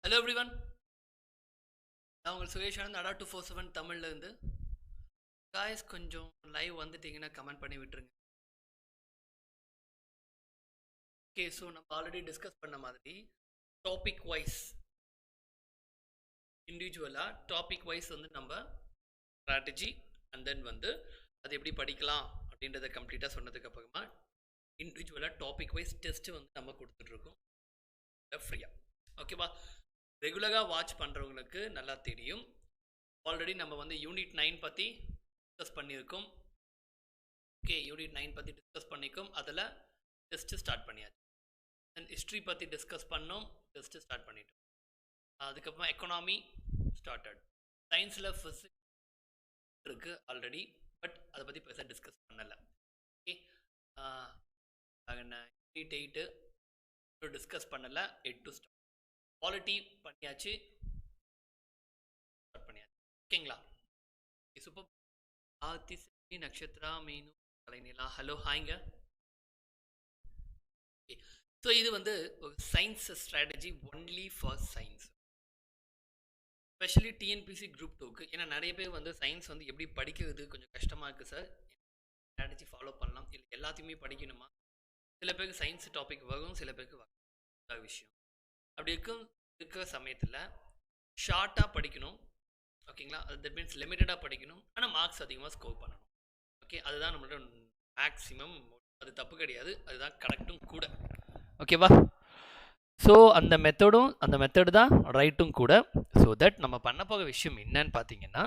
Hello everyone. நான் உங்கள் சுரேஷ் ஆனந்த் அடா 247 தமிழ்ல இருந்து. காய்ஸ் கொஞ்சம் லைவ் வந்துட்டீங்கன்னா கமெண்ட் பண்ணி விட்டுருங்க. ஓகே, ஸோ நம்ம ஆல்ரெடி டிஸ்கஸ் பண்ண மாதிரி டாபிக் வைஸ் இண்டிவிஜுவலாக டாபிக் வைஸ் வந்து நம்ம ஸ்ட்ராட்டஜி அண்ட் தென் வந்து அது எப்படி படிக்கலாம் அப்படின்றத கம்ப்ளீட்டாக சொன்னதுக்கு அப்புறமா இண்டிவிஜுவலாக டாபிக் வைஸ் டெஸ்ட்டு வந்து நம்ம கொடுத்துட்ருக்கோம் ஃப்ரீயாக. ஓகேவா? ரெகுலராக வாட்ச் பண்ணுறவங்களுக்கு நல்லா தெரியும். ஆல்ரெடி நம்ம வந்து யூனிட் 9 பற்றி டிஸ்கஸ் பண்ணியிருக்கோம். ஓகே, யூனிட் 9 பற்றி டிஸ்கஸ் பண்ணியிருக்கோம். அதில் டெஸ்ட்டு ஸ்டார்ட் பண்ணியாச்சு. தென் ஹிஸ்ட்ரி பற்றி டிஸ்கஸ் பண்ணோம், டெஸ்ட்டு ஸ்டார்ட் பண்ணிட்டோம். அதுக்கப்புறமா எக்கனாமி ஸ்டார்டட். சயின்ஸில் ஃபிசிக்ஸ் இருக்குது ஆல்ரெடி, பட் அதை பற்றி பெருசாக டிஸ்கஸ் பண்ணலை. ஓகே, யூனிட் 8 டிஸ்கஸ் பண்ணலை. 8 டு ஸ்டார்ட். குவாலிட்டி பண்ணியாச்சு, ஸ்டார்ட் பண்ணியாச்சு. ஓகேங்களா? சூப்பர். ஆதித்ய நட்சத்திரா மீனு கலைநிலா ஹலோ ஹாய்ங்க. ஓகே, ஸோ இது வந்து ஒரு science strategy only for science, specially TNPSC group 2க்கு. ஏன்னா நிறைய பேர் வந்து சயின்ஸ் வந்து எப்படி படிக்கிறது கொஞ்சம் கஷ்டமாக இருக்குது சார், ஸ்ட்ராட்டஜி ஃபாலோ பண்ணலாம் இல்லை எல்லாத்தையுமே படிக்கணுமா? சில பேருக்கு சயின்ஸ் டாபிக் வரும், சில பேருக்கு வரும் விஷயம். அப்படி இருக்கிற சமயத்தில் ஷார்ட்டாக படிக்கணும். ஓகேங்களா? அது தட் மீன்ஸ் லிமிட்டடாக படிக்கணும், ஆனால் மார்க்ஸ் அதிகமாக ஸ்கோர் பண்ணணும். ஓகே, அதுதான் நம்மளோட மேக்ஸிமம். அது தப்பு கிடையாது, அதுதான் கரெக்டும் கூட. ஓகேவா? ஸோ அந்த மெத்தடு தான் ரைட்டும் கூட. ஸோ தட் நம்ம பண்ண போகிற விஷயம் என்னன்னு பார்த்தீங்கன்னா,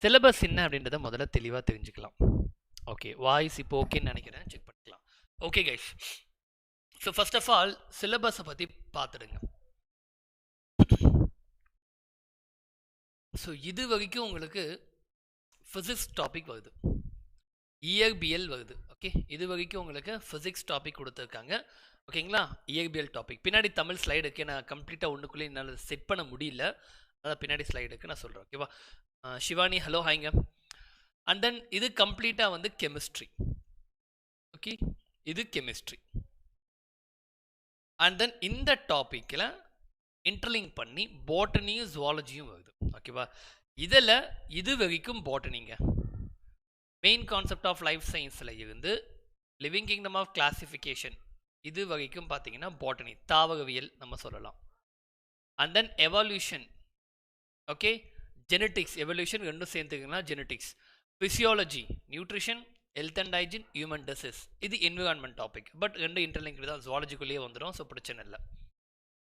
சிலபஸ் என்ன அப்படின்றத முதல்ல தெளிவாக தெரிஞ்சுக்கலாம். ஓகே, வாய்ஸ் இப்போ ஓகேன்னு நினைக்கிறேன், செக் பண்ணிக்கலாம். Okay guys, so first of all சிலபஸை பற்றி பார்த்துடுங்க. ஸோ இது வரைக்கும் உங்களுக்கு ஃபிசிக்ஸ் டாபிக் வருது, இயற்பியல் வருது. ஓகே, இது வரைக்கும் உங்களுக்கு ஃபிசிக்ஸ் டாபிக் கொடுத்துருக்காங்க. ஓகேங்களா? இயற்பியல் டாபிக் பின்னாடி தமிழ் ஸ்லைடுக்கு நான் கம்ப்ளீட்டாக ஒன்றுக்குள்ளே என்னால் செட் பண்ண முடியல, அதான் பின்னாடி ஸ்லைடுக்கு நான் சொல்கிறேன். ஓகேவா? சிவானி ஹலோ ஹாய்ங்க. அண்ட் தென் இது கம்ப்ளீட்டாக வந்து கெமிஸ்ட்ரி. ஓகே, இது கெமிஸ்ட்ரி. அண்ட் தென் இந்த டாப்பிக்கில் இன்டர்லிங்க் பண்ணி பாட்டனியும் ஜுவாலஜியும் வருது. ஓகேவா? இதில் இது வரைக்கும் பாட்டனிங்க மெயின் கான்செப்ட் ஆஃப் லைஃப் சயின்ஸில் இருந்து லிவிங் கிங்டம் ஆஃப் கிளாசிஃபிகேஷன் இது வரைக்கும் பார்த்தீங்கன்னா பாட்டனி தாவரவியல் நம்ம சொல்லலாம். And then evolution, okay, genetics, evolution ரெண்டும் சேர்ந்துக்கிங்கன்னா genetics, physiology, nutrition, health and hygiene, human disease, இது என்விரான்மெண்ட் டாபிக். பட் ரெண்டு இன்டர்லிங்க் தான், ஜுவாலஜிக்குள்ளேயே வந்துடும். ஸோ பிரச்சனை இல்லை.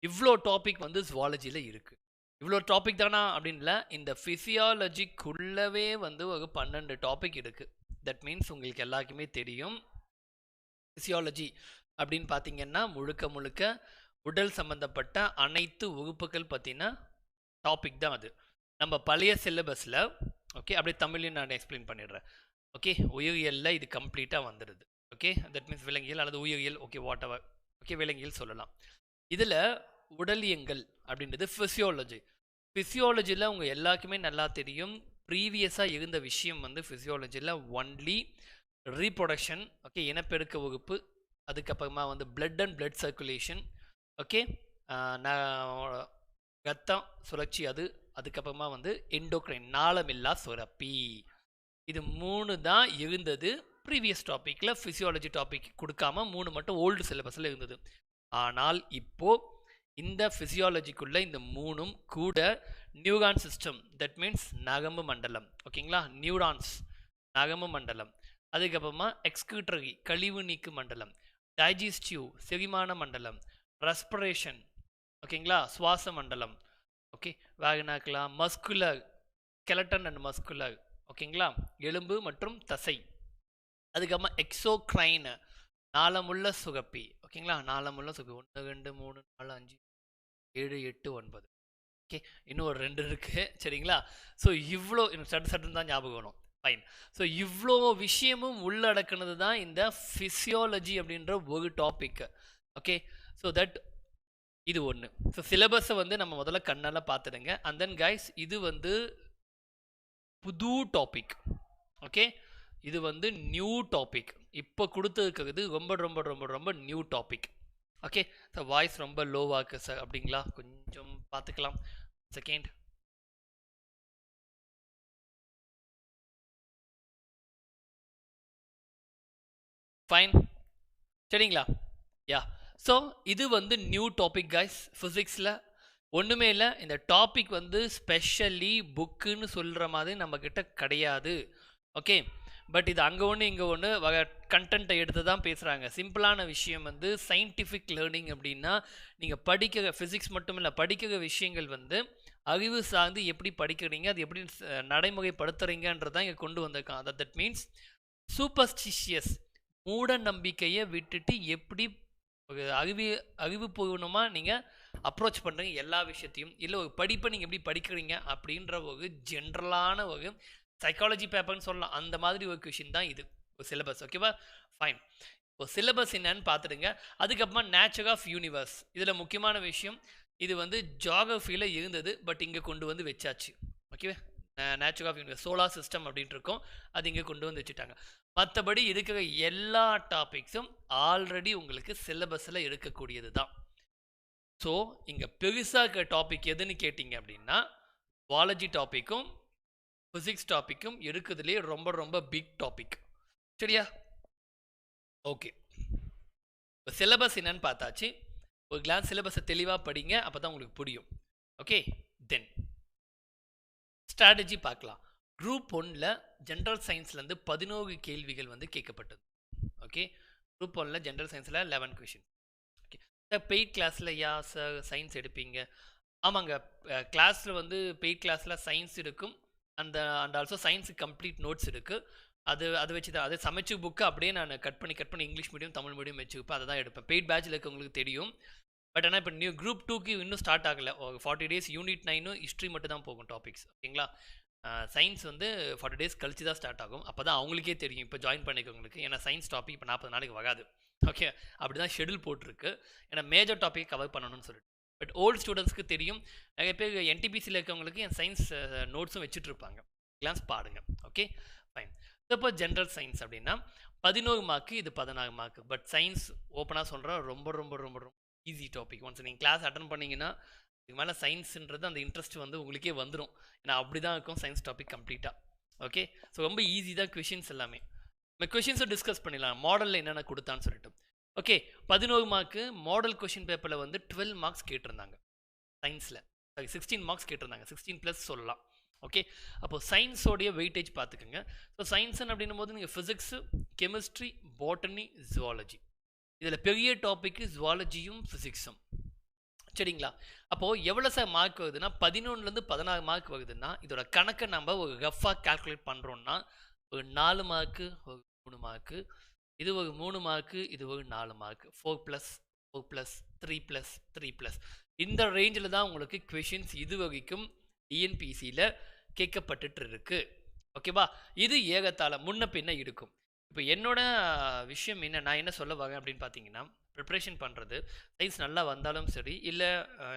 இவ்வளோ டாபிக் வந்து ஜுவாலஜியில் இருக்குது. இவ்வளோ டாபிக் தானா அப்படின்ல, இந்த ஃபிசியாலஜிக்குள்ளவே வந்து ஒரு 12 டாபிக் இருக்குது. தட் மீன்ஸ் உங்களுக்கு எல்லாருக்குமே தெரியும், ஃபிசியாலஜி அப்படின்னு பார்த்தீங்கன்னா முழுக்க முழுக்க உடல் சம்மந்தப்பட்ட அனைத்து உறுப்புகள் பற்றின டாபிக் தான் அது. நம்ம பழைய சிலபஸில், ஓகே, அப்படியே தமிழையும் நான் எக்ஸ்பிளைன் பண்ணிடுறேன். ஓகே, உயிரியலில் இது கம்ப்ளீட்டாக வந்துடுது. ஓகே, தட் மீன்ஸ் விலங்கியல் அல்லது உயிரியல், ஓகே, வாட் எவர், ஓகே, விலங்கியல் சொல்லலாம். இதில் உடலியங்கள் அப்படின்றது ஃபிசியாலஜி. ஃபிசியாலஜியில் உங்கள் எல்லாருக்குமே நல்லா தெரியும், ப்ரீவியஸாக இருந்த விஷயம் வந்து ஃபிசியாலஜியில் ஒன்லி ரீப்ரொடக்ஷன், ஓகே, இனப்பெருக்க வகுப்பு, அதுக்கப்புறமா வந்து blood and blood circulation, okay, ரத்தம் சுழற்சி, அதுக்கப்புறமா வந்து எண்டோக்ரைன், நாளமில்லா சுரப்பி, இது 3 தான் இருந்தது ப்ரீவியஸ் டாப்பிக்கில். ஃபிசியாலஜி டாபிக் கொடுக்காம 3 மட்டும் ஓல்டு சிலபஸில் இருந்தது. ஆனால் இப்போது இந்த ஃபிசியாலஜிக்குள்ளே இந்த 3ம் கூட நியூரான் சிஸ்டம், தட் மீன்ஸ் நரம்பு மண்டலம், ஓகேங்களா, நியூரான்ஸ் நரம்பு மண்டலம், அதுக்கப்புறமா எக்ஸ்கியூட்டரி கழிவு நீக்கு மண்டலம், டைஜஸ்டிவ் செரிமான மண்டலம், ரெஸ்பிரேஷன், ஓகேங்களா, சுவாச மண்டலம், ஓகே, வேகனாக்கலாம், மஸ்குலர் ஸ்கெலட்டன் அண்ட் மஸ்குலர், ஓகேங்களா, எலும்பு மற்றும் தசை, அதுக்கப்புறமா எக்ஸோக்ரைன் நாளமுள்ள சுரப்பி, ஓகேங்களா, நாளமுள்ள சுரப்பி 1 2 3 4 5 7 8 9, ஓகே, இன்னும் ஒரு 2 இருக்குது. சரிங்களா? ஸோ இவ்வளோ சட்டுன்னு தான் ஞாபகம் வரும். ஃபைன். ஸோ இவ்வளோ விஷயமும் உள்ளடக்கினது தான் இந்த ஃபிசியாலஜி அப்படின்ற ஒரு டாபிக். ஓகே, ஸோ தட் இது ஒன்று. ஸோ சிலபஸை வந்து நம்ம முதல்ல கண்ணால் பார்த்துடுங்க. அண்ட் தென் கைஸ், இது வந்து புது டாபிக். ஓகே, இது வந்து நியூ டாபிக். இப்போ கொடுத்துருக்கிறது ரொம்ப ரொம்ப ரொம்ப ரொம்ப new topic. Okay, so voice ரொம்ப லோவாக இருக்குது சார் அப்படிங்களா? கொஞ்சம் பார்த்துக்கலாம். செகண்ட். ஃபைன், சரிங்களா? யா, ஸோ இது வந்து நியூ டாபிக் கைஸ். ஃபிசிக்ஸில் ஒன்றுமே இல்லை. இந்த டாபிக் வந்து ஸ்பெஷலி புக்குன்னு சொல்கிற மாதிரி நம்மக்கிட்ட கிடையாது. ஓகே, பட் இது அங்கே ஒன்று இங்கே ஒன்று கண்டென்ட்டை எடுத்து தான் பேசுகிறாங்க. சிம்பிளான விஷயம் வந்து சயின்டிஃபிக் லேர்னிங் அப்படின்னா நீங்கள் படிக்கிற ஃபிசிக்ஸ் மட்டும் இல்லை, படிக்கிற விஷயங்கள் வந்து அறிவு சார்ந்து எப்படி படிக்கிறீங்க, அது எப்படி நடைமுறைப்படுத்துறீங்கன்றதான் இங்கே கொண்டு வந்திருக்காங்க. தட் மீன்ஸ் சூப்பர்ஸ்டிஷியஸ் மூட நம்பிக்கையை விட்டுட்டு எப்படி ஒரு அறிவுபூர்வமாக நீங்கள் அப்ரோச் பண்ணுறீங்க எல்லா விஷயத்தையும், இல்லை ஒரு படிப்பை நீங்கள் எப்படி படிக்கிறீங்க அப்படின்ற ஒரு ஜென்ரலான ஒரு சைக்காலஜி பேப்பர்னு சொல்லலாம். அந்த மாதிரி ஒரு கொஷின் தான் இது, ஒரு சிலபஸ். ஓகேவா? ஃபைன். இப்போ சிலபஸ் என்னன்னு பார்த்துடுங்க. அதுக்கப்புறமா நேச்சர் ஆஃப் யூனிவர்ஸ். இதில் முக்கியமான விஷயம், இது வந்து ஜியாகிரஃபியில் இருந்தது, பட் இங்கே கொண்டு வந்து வச்சாச்சு. ஓகேவா? Nature of universe, solar system அப்படின்ட்டு இருக்கோம், அது இங்கே கொண்டு வந்து வச்சுட்டாங்க. மற்றபடி இருக்கிற எல்லா டாபிக்ஸும் ஆல்ரெடி உங்களுக்கு சிலபஸில் எடுக்கக்கூடியது தான். ஸோ இங்கே பெருசாக இருக்கிற டாபிக் எதுன்னு கேட்டிங்க அப்படின்னா ஜுவாலஜி டாப்பிக்கும் ஃபிசிக்ஸ் டாப்பிக்கும் இருக்குதுலேயே ரொம்ப ரொம்ப பிக் டாபிக். சரியா? ஓகே, இப்போ சிலபஸ் என்னன்னு பார்த்தாச்சு. ஒரு கிளாஸ் சிலபஸை தெளிவாக படிங்க, அப்போ தான் உங்களுக்கு புரியும். ஓகே, தென் ஸ்ட்ராட்டஜி பார்க்கலாம். குரூப் 1ல் ஜென்ரல் சயின்ஸ்லேருந்து 11 கேள்விகள் வந்து கேட்கப்பட்டது. ஓகே, குரூப் 1ல் ஜென்ரல் சயின்ஸில் 11 கொஷின். ஓகே சார், பெய்ட் கிளாஸில் யா சார் சயின்ஸ் எடுப்பீங்க? ஆமாங்க, கிளாஸில் வந்து பெய்ட் கிளாஸில் சயின்ஸ் இருக்கும், அண்ட் ஆல்சோ சயின்ஸுக்கு கம்ப்ளீட் நோட்ஸ் இருக்குது. அதை வச்சு தான், அது சமைச்சு புக்கு அப்படியே நான் கட் பண்ணி இங்கிலீஷ் மீடியம் தமிழ் மீடியம் வச்சுருப்பேன். அதை தான் எடுப்பேன். பெய்ட் பேட்சில் இருக்கவங்களுக்கு தெரியும். பட் ஆனால் இப்போ நியூ குரூப் 2க்கு இன்னும் ஸ்டார்ட் ஆகலை. 40 days யூனிட் 9 ஹிஸ்ட்ரி மட்டும் தான் போகும் டாபிக்ஸ். ஓகேங்களா? சயின்ஸ் வந்து 40 days கழிச்சு தான் ஸ்டார்ட் ஆகும். அப்போ தான் அவங்களுக்கே தெரியும் இப்போ ஜாயின் பண்ணிக்கவங்களுக்கு. ஏன்னா சயின்ஸ் டாபிக் இப்போ 40 நாளைக்கு வராது. ஓகே, அப்படி தான் ஷெடியூல் போட்டிருக்கு. ஏன்னா மேஜர் டாபிக் கவர் பண்ணணும்னு சொல்லிட்டு. பட் ஓல்டு ஸ்டூடெண்ட்ஸ்க்கு தெரியும். நிறைய பேர் என்டிபிசியில் இருக்கவங்களுக்கு என் சயின்ஸ் நோட்ஸும் வச்சுட்ருப்பாங்க. கிளாஸ் பாருங்க. Okay, fine. இப்போ ஜென்ரல் சயின்ஸ் அப்படின்னா 11 மார்க்கு, இது 16 மார்க்கு. பட் சயின்ஸ் ஓப்பனாக சொல்கிறேன், ரொம்ப ரொம்ப ரொம்ப ரொம்ப ஈஸி டாபிக். ஒன்ஸ் நீங்கள் கிளாஸ் அட்டன் பண்ணிங்கன்னா இதுக்கு மேலே சயின்ஸுன்றது அந்த இன்ட்ரெஸ்ட் வந்து உங்களுக்கே வந்துடும். ஏன்னா அப்படி தான் இருக்கும் சயின்ஸ் டாபிக் கம்ப்ளீட்டாக. ஓகே, ஸோ ரொம்ப ஈஸி தான் கொஷின்ஸ் எல்லாமே. நம்ம கொஷின்ஸை டிஸ்கஸ் பண்ணிடலாம், மாடலில் என்னென்ன கொடுத்தான்னு சொல்லிட்டு. ஓகே, 11 மார்க்கு மாடல் கொஷின் பேப்பரில் வந்து 12 மார்க்ஸ் கேட்டிருந்தாங்க சயின்ஸில். 16 மார்க்ஸ் கேட்டிருந்தாங்க, 16+ சொல்லலாம். ஓகே, அப்போது சயின்ஸோடைய வெயிட்டேஜ் பார்த்துக்கோங்க. ஸோ சயின்ஸுன்னு அப்படின்னும் போது நீங்கள் ஃபிசிக்ஸு, கெமிஸ்ட்ரி, பாட்டனி, ஜுவாலஜி, இதில் பெரிய டாப்பிக்கு ஜுவாலஜியும் ஃபிசிக்ஸும். சரிங்களா? அப்போது எவ்வளோ சார் மார்க் வருதுன்னா 11லேருந்து 16 மார்க் வருதுன்னா இதோட கணக்கை நம்ம ஒரு ரஃபாக கால்குலேட் பண்ணுறோன்னா ஒரு 4 மார்க்கு, ஒரு 3 மார்க்கு, இது ஒரு 3 மார்க்கு, இது ஒரு 4 மார்க்கு, 4+, 4+, 3+, 3+, இந்த ரேஞ்சில் தான் உங்களுக்கு கொஷின்ஸ் இது வரைக்கும் டிஎன்பிசியில் கேட்கப்பட்டுட்டு இருக்கு. ஓகேவா? இது ஏகத்தால முன்ன பின்ன இருக்கும். இப்போ என்னோட விஷயம் என்ன, நான் என்ன சொல்ல வரேன் அப்படின்னு பார்த்தீங்கன்னா, ப்ரிப்ரேஷன் பண்ணுறது சயின்ஸ் நல்லா வந்தாலும் சரி, இல்லை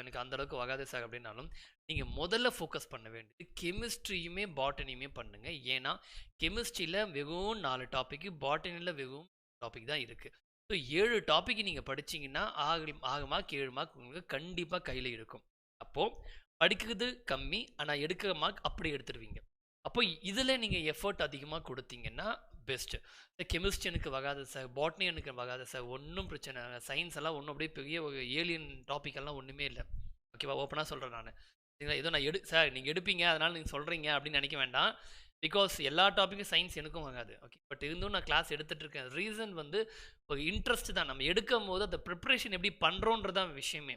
எனக்கு அந்தளவுக்கு வராது சார் அப்படின்னாலும் நீங்கள் முதல்ல ஃபோக்கஸ் பண்ண வேண்டியது கெமிஸ்ட்ரியுமே பாட்டனியுமே பண்ணுங்கள். ஏன்னா கெமிஸ்ட்ரியில் வெறும் 4 டாப்பிக்கு, பாட்டனியில் வெறும் டாபிக் தான் இருக்குது. ஸோ 7 டாப்பிக்கு நீங்கள் படிச்சிங்கன்னா 6 மார்க் 7 மார்க் உங்களுக்கு கண்டிப்பாக கையில் இருக்கும். அப்போது படிக்கிறது கம்மி, ஆனால் எடுக்கிற மார்க் அப்படி எடுத்துருவீங்க. அப்போ இதில் நீங்கள் எஃபர்ட் அதிகமாக கொடுத்தீங்கன்னா பெஸ்ட்டு. கெமிஸ்ட்ரி எனக்கு வராது சார், பாட்னி எனக்கு வராது சார், ஒன்றும் பிரச்சனை இல்லை. சயின்ஸ் எல்லாம் ஒன்றும் அப்படியே பெரிய ஒரு ஏலியன் டாப்பிக்கெல்லாம் ஒன்றுமே இல்லை. ஓகேவா? ஓப்பனாக சொல்கிறேன் நான். சரிங்களா? ஏதோ நான் சார் நீங்கள் எடுப்பீங்க அதனால் நீங்கள் சொல்கிறீங்க அப்படின்னு நினைக்க வேண்டாம். பிகாஸ் எல்லா டாப்பிக்கும் சயின்ஸ் எனக்கும் வராது. ஓகே, பட் இருந்தும் நான் கிளாஸ் எடுத்துகிட்டு இருக்கேன். ரீசன் வந்து ஒரு இன்ட்ரெஸ்ட் தான். நம்ம எடுக்கும் போது அந்த ப்ரிப்ரேஷன் எப்படி பண்ணுறோன்றதான் விஷயமே.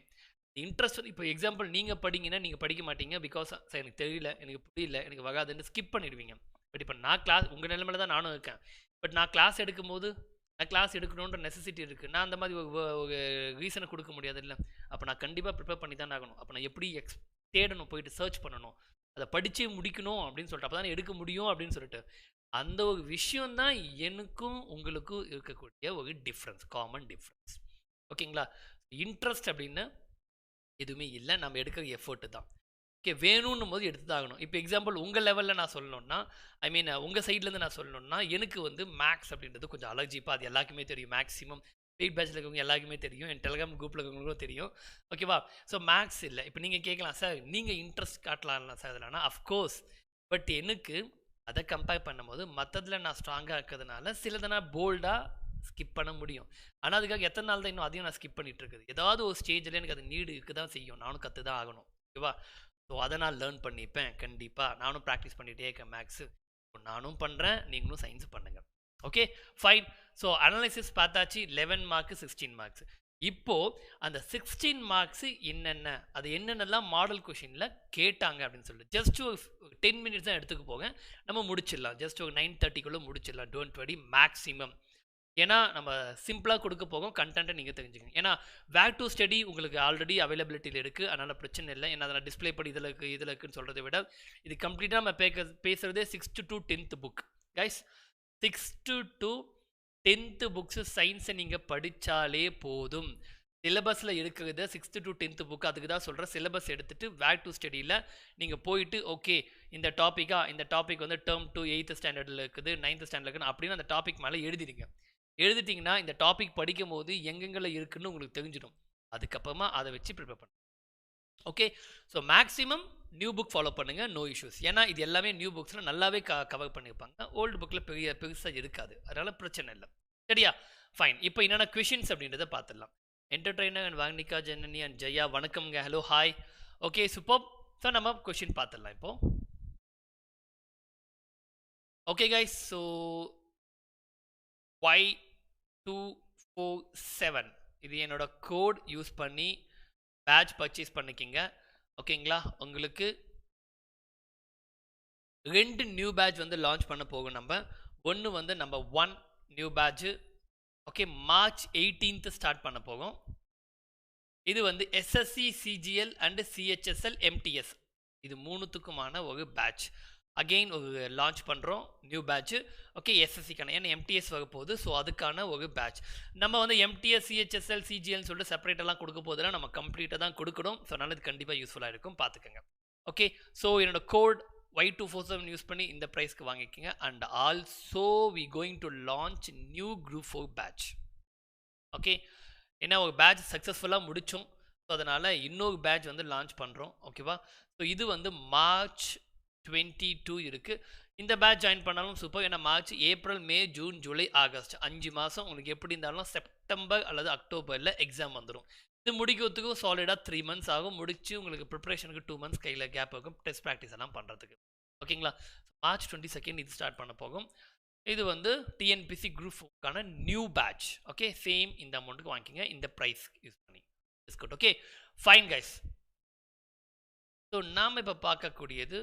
இன்ட்ரெஸ்ட். இப்போ எக்ஸாம்பிள் நீங்கள் படிங்கன்னா நீங்கள் படிக்க மாட்டீங்க. பிகாஸ் சார் எனக்கு தெரியல, எனக்கு புரியல, எனக்கு வராதுன்னு ஸ்கிப் பண்ணிடுவீங்க. பட் இப்போ நான் கிளாஸ் உங்கள் நிலைமையில தான் நானும் இருக்கேன். பட் நான் கிளாஸ் எடுக்கும்போது நான் கிளாஸ் எடுக்கணுன்ற நெசசிட்டி இருக்குது. நான் அந்த மாதிரி ஒரு ரீசனை கொடுக்க முடியாது இல்லை. அப்போ நான் கண்டிப்பாக ப்ரிப்பேர் பண்ணி தான் ஆகணும். அப்போ நான் எப்படி தேடணும், போயிட்டு சர்ச் பண்ணணும், அதை படித்தே முடிக்கணும் அப்படின்னு சொல்லிட்டு அப்போ தான் எடுக்க முடியும் அப்படின்னு சொல்லிட்டு அந்த ஒரு விஷயம்தான் எனக்கும் உங்களுக்கும் இருக்கக்கூடிய ஒரு டிஃப்ரென்ஸ், காமன் டிஃப்ரென்ஸ். ஓகேங்களா? இன்ட்ரெஸ்ட் அப்படின்னு எதுவுமே இல்லை, நம்ம எடுக்கிற எஃபர்ட்டு தான். ஓகே, வேணும்னும் போது எடுத்து தான் ஆகணும். இப்போ எக்ஸாம்பிள் உங்கள் லெவலில் நான் சொல்லணும்னா, ஐ மீன் உங்கள் சைட்லேருந்து நான் சொல்லணும்னா, எனக்கு வந்து மேக்ஸ் அப்படின்றது கொஞ்சம் அலர்ஜிப்பாக, அது எல்லாருக்குமே தெரியும். மேக்ஸிமம் பெய்ட் பேட்சில் இருக்கவங்க எல்லாருக்குமே தெரியும், என் டெலிகிராம் குரூப்பில் இருக்கவங்களுக்கும் தெரியும். ஓகேவா? ஸோ மேக்ஸ் இல்லை. இப்போ நீங்கள் கேட்கலாம், சார் நீங்கள் இன்ட்ரெஸ்ட் காட்டலாம்ல சார் இதெல்லாம். அஃப்கோர்ஸ், பட் எனக்கு அதை கம்பேர் பண்ணும்போது மற்றதில் நான் ஸ்ட்ராங்காக இருக்கிறதுனால சிலதை நான் போல்டாக ஸ்கிப் பண்ண முடியும். ஆனால் அதுக்காக எத்தனை நாள் தான் இன்னும் அதையும் நான் ஸ்கிப் பண்ணிட்டு இருக்குது. ஏதாவது ஒரு ஸ்டேஜில் எனக்கு அது நீடு இருக்க தான் செய்யும். நானும் கற்று தான் ஆகணும். ஓகேவா? ஸோ அதை நான் லேர்ன் பண்ணிப்பேன் கண்டிப்பாக. நானும் ப்ராக்டிஸ் பண்ணிகிட்டே இருக்கேன் மேக்ஸு. நானும் பண்ணுறேன், நீங்களும் சயின்ஸ் பண்ணுங்கள். Okay fine. ஸோ அனலைசிஸ் பார்த்தாச்சு. 11 மார்க்கு 16 மார்க்ஸ். இப்போது அந்த 16 மார்க்ஸு அது என்னென்னலாம் மாடல் கொஷினில் கேட்டாங்க அப்படின்னு சொல்லிட்டு ஜஸ்ட் ஒரு 10 மினிட்ஸ் தான் எடுத்துக்க போங்க, நம்ம முடிச்சிடலாம். ஜஸ்ட் ஒரு 9:30க்குள்ளே முடிச்சிடலாம். Don't worry, maximum. ஏன்னா நம்ம சிம்பிளாக கொடுக்க போகும், கண்டென்ட்டை நீங்கள் தெரிஞ்சுக்கணும். ஏன்னா வேர் டு ஸ்டடி உங்களுக்கு ஆல்ரெடி அவைலபிலிட்டியில் இருக்குது, அதனால் பிரச்சனை இல்லை. ஏன்னா அதை டிஸ்பிளே பண்ணி இதில் இருக்குன்னு சொல்கிறத விட இது கம்ப்ளீட்டாக நம்ம பேசுகிறதே 6th to 10th book guys. 6th to 10th books சயின்ஸை நீங்கள் படித்தாலே போதும். சிலபஸில் இருக்கிறத 6th to 10th புக், அதுக்கு தான் சொல்கிறேன். சிலபஸ் எடுத்துகிட்டு வேர் டு ஸ்டடியில் நீங்கள் போயிட்டு ஓகே இந்த டாபிக் வந்து டேர்ம் 2 8th ஸ்டாண்டர்டில் இருக்குது, 9th ஸ்டாண்டர்டில் இருக்குது அப்படின்னு அந்த டாபிக் மேலே எழுதிட்டிங்கன்னா இந்த டாபிக் படிக்கும் போது எங்கெங்கெல்லாம் இருக்குன்னு உங்களுக்கு தெரிஞ்சிடும். அதுக்கப்புறமா அதை வச்சு ப்ரிப்பேர் பண்ணுங்க. Okay, so maximum new book follow பண்ணுங்கள், நோ இஷ்யூஸ். ஏன்னா இது எல்லாமே நியூ புக்ஸில் நல்லாவே கவர் பண்ணியிருப்பாங்க. ஓல்டு புக்கில் பெருசாக இருக்காது, அதனால் பிரச்சனை இல்லை. சரியா? ஃபைன். இப்போ என்னென்ன கொஷின்ஸ் அப்படின்றத பார்த்துடலாம். என்டர்டெய்னர் அண்ட் வாக்னிகா, ஜனனி அண்ட் ஜெயா வணக்கம்ங்க. Hello, hi. Okay, super. So நம்ம கொஷின் பார்த்துடலாம் இப்போ. ஓகே கைஸ், ஸோ Y247 இது என்னோட கோட் யூஸ் பண்ணி பேட்ச் பர்ச்சேஸ் பண்ணிக்கிங்க. ஓகேங்களா? உங்களுக்கு 2 நியூ பேட்ச் வந்து லான்ச் பண்ண போகும். ஒன்று வந்து நம்ம 1 new batch okay March 18th start பண்ண போகும். இது வந்து SSC CGL and CHSL MTS இது மூணுத்துக்குமான ஒரு பேட்ச் அகெயின் ஒரு லான்ச் பண்ணுறோம், நியூ பேட்ச். ஓகே, SSCக்கான, ஏன்னா MTS வர போகுது. ஸோ அதுக்கான ஒரு பேட்ச் நம்ம வந்து MTS CHSL CGLன்னு சொல்லிட்டு செப்பரேட்டெல்லாம் கொடுக்க போதில் நம்ம கம்ப்ளீட்டாக தான் கொடுக்கணும். ஸோ அதனால் இது கண்டிப்பாக யூஸ்ஃபுல்லாக இருக்கும், பார்த்துக்கோங்க. ஓகே, ஸோ என்னோட கோட் Y247 யூஸ் பண்ணி இந்த ப்ரைஸ்க்கு வாங்கிக்கோங்க. And also we going to launch new Group 4 batch. Okay, ஏன்னா ஒரு பேட்ச் சக்ஸஸ்ஃபுல்லாக முடித்தோம். ஸோ அதனால் இன்னொரு பேட்ச் வந்து லான்ச் பண்ணுறோம். ஓகேவா? ஸோ இது வந்து மார்ச் 22 இருக்குது. இந்த பேட்ச் ஜாயின் பண்ணாலும் சூப்பர். ஏன்னா மார்ச், ஏப்ரல், மே, ஜூன், ஜூலை, ஆகஸ்ட் 5 மாதம் உங்களுக்கு எப்படி இருந்தாலும் செப்டம்பர் அல்லது அக்டோபரில் எக்ஸாம் வந்துடும். இது முடிக்கிறதுக்கும் சாலிடாக 3 months ஆகும். முடிச்சு உங்களுக்கு ப்ரிப்பரேஷனுக்கு 2 months கையில் கேப் இருக்கும், டெஸ்ட் ப்ராக்டிஸ் எல்லாம் பண்ணுறதுக்கு. ஓகேங்களா? மார்ச் 22 இது ஸ்டார்ட் பண்ண போகும். இது வந்து TNPC Group 4க்கான நியூ பேட்ச். ஓகே, சேம் இந்த அமௌண்ட்டுக்கு வாங்கிக்கிங்க, இந்த ப்ரைஸ் யூஸ் பண்ணி discount. Okay fine guys. So நாம் இப்போ பார்க்கக்கூடியது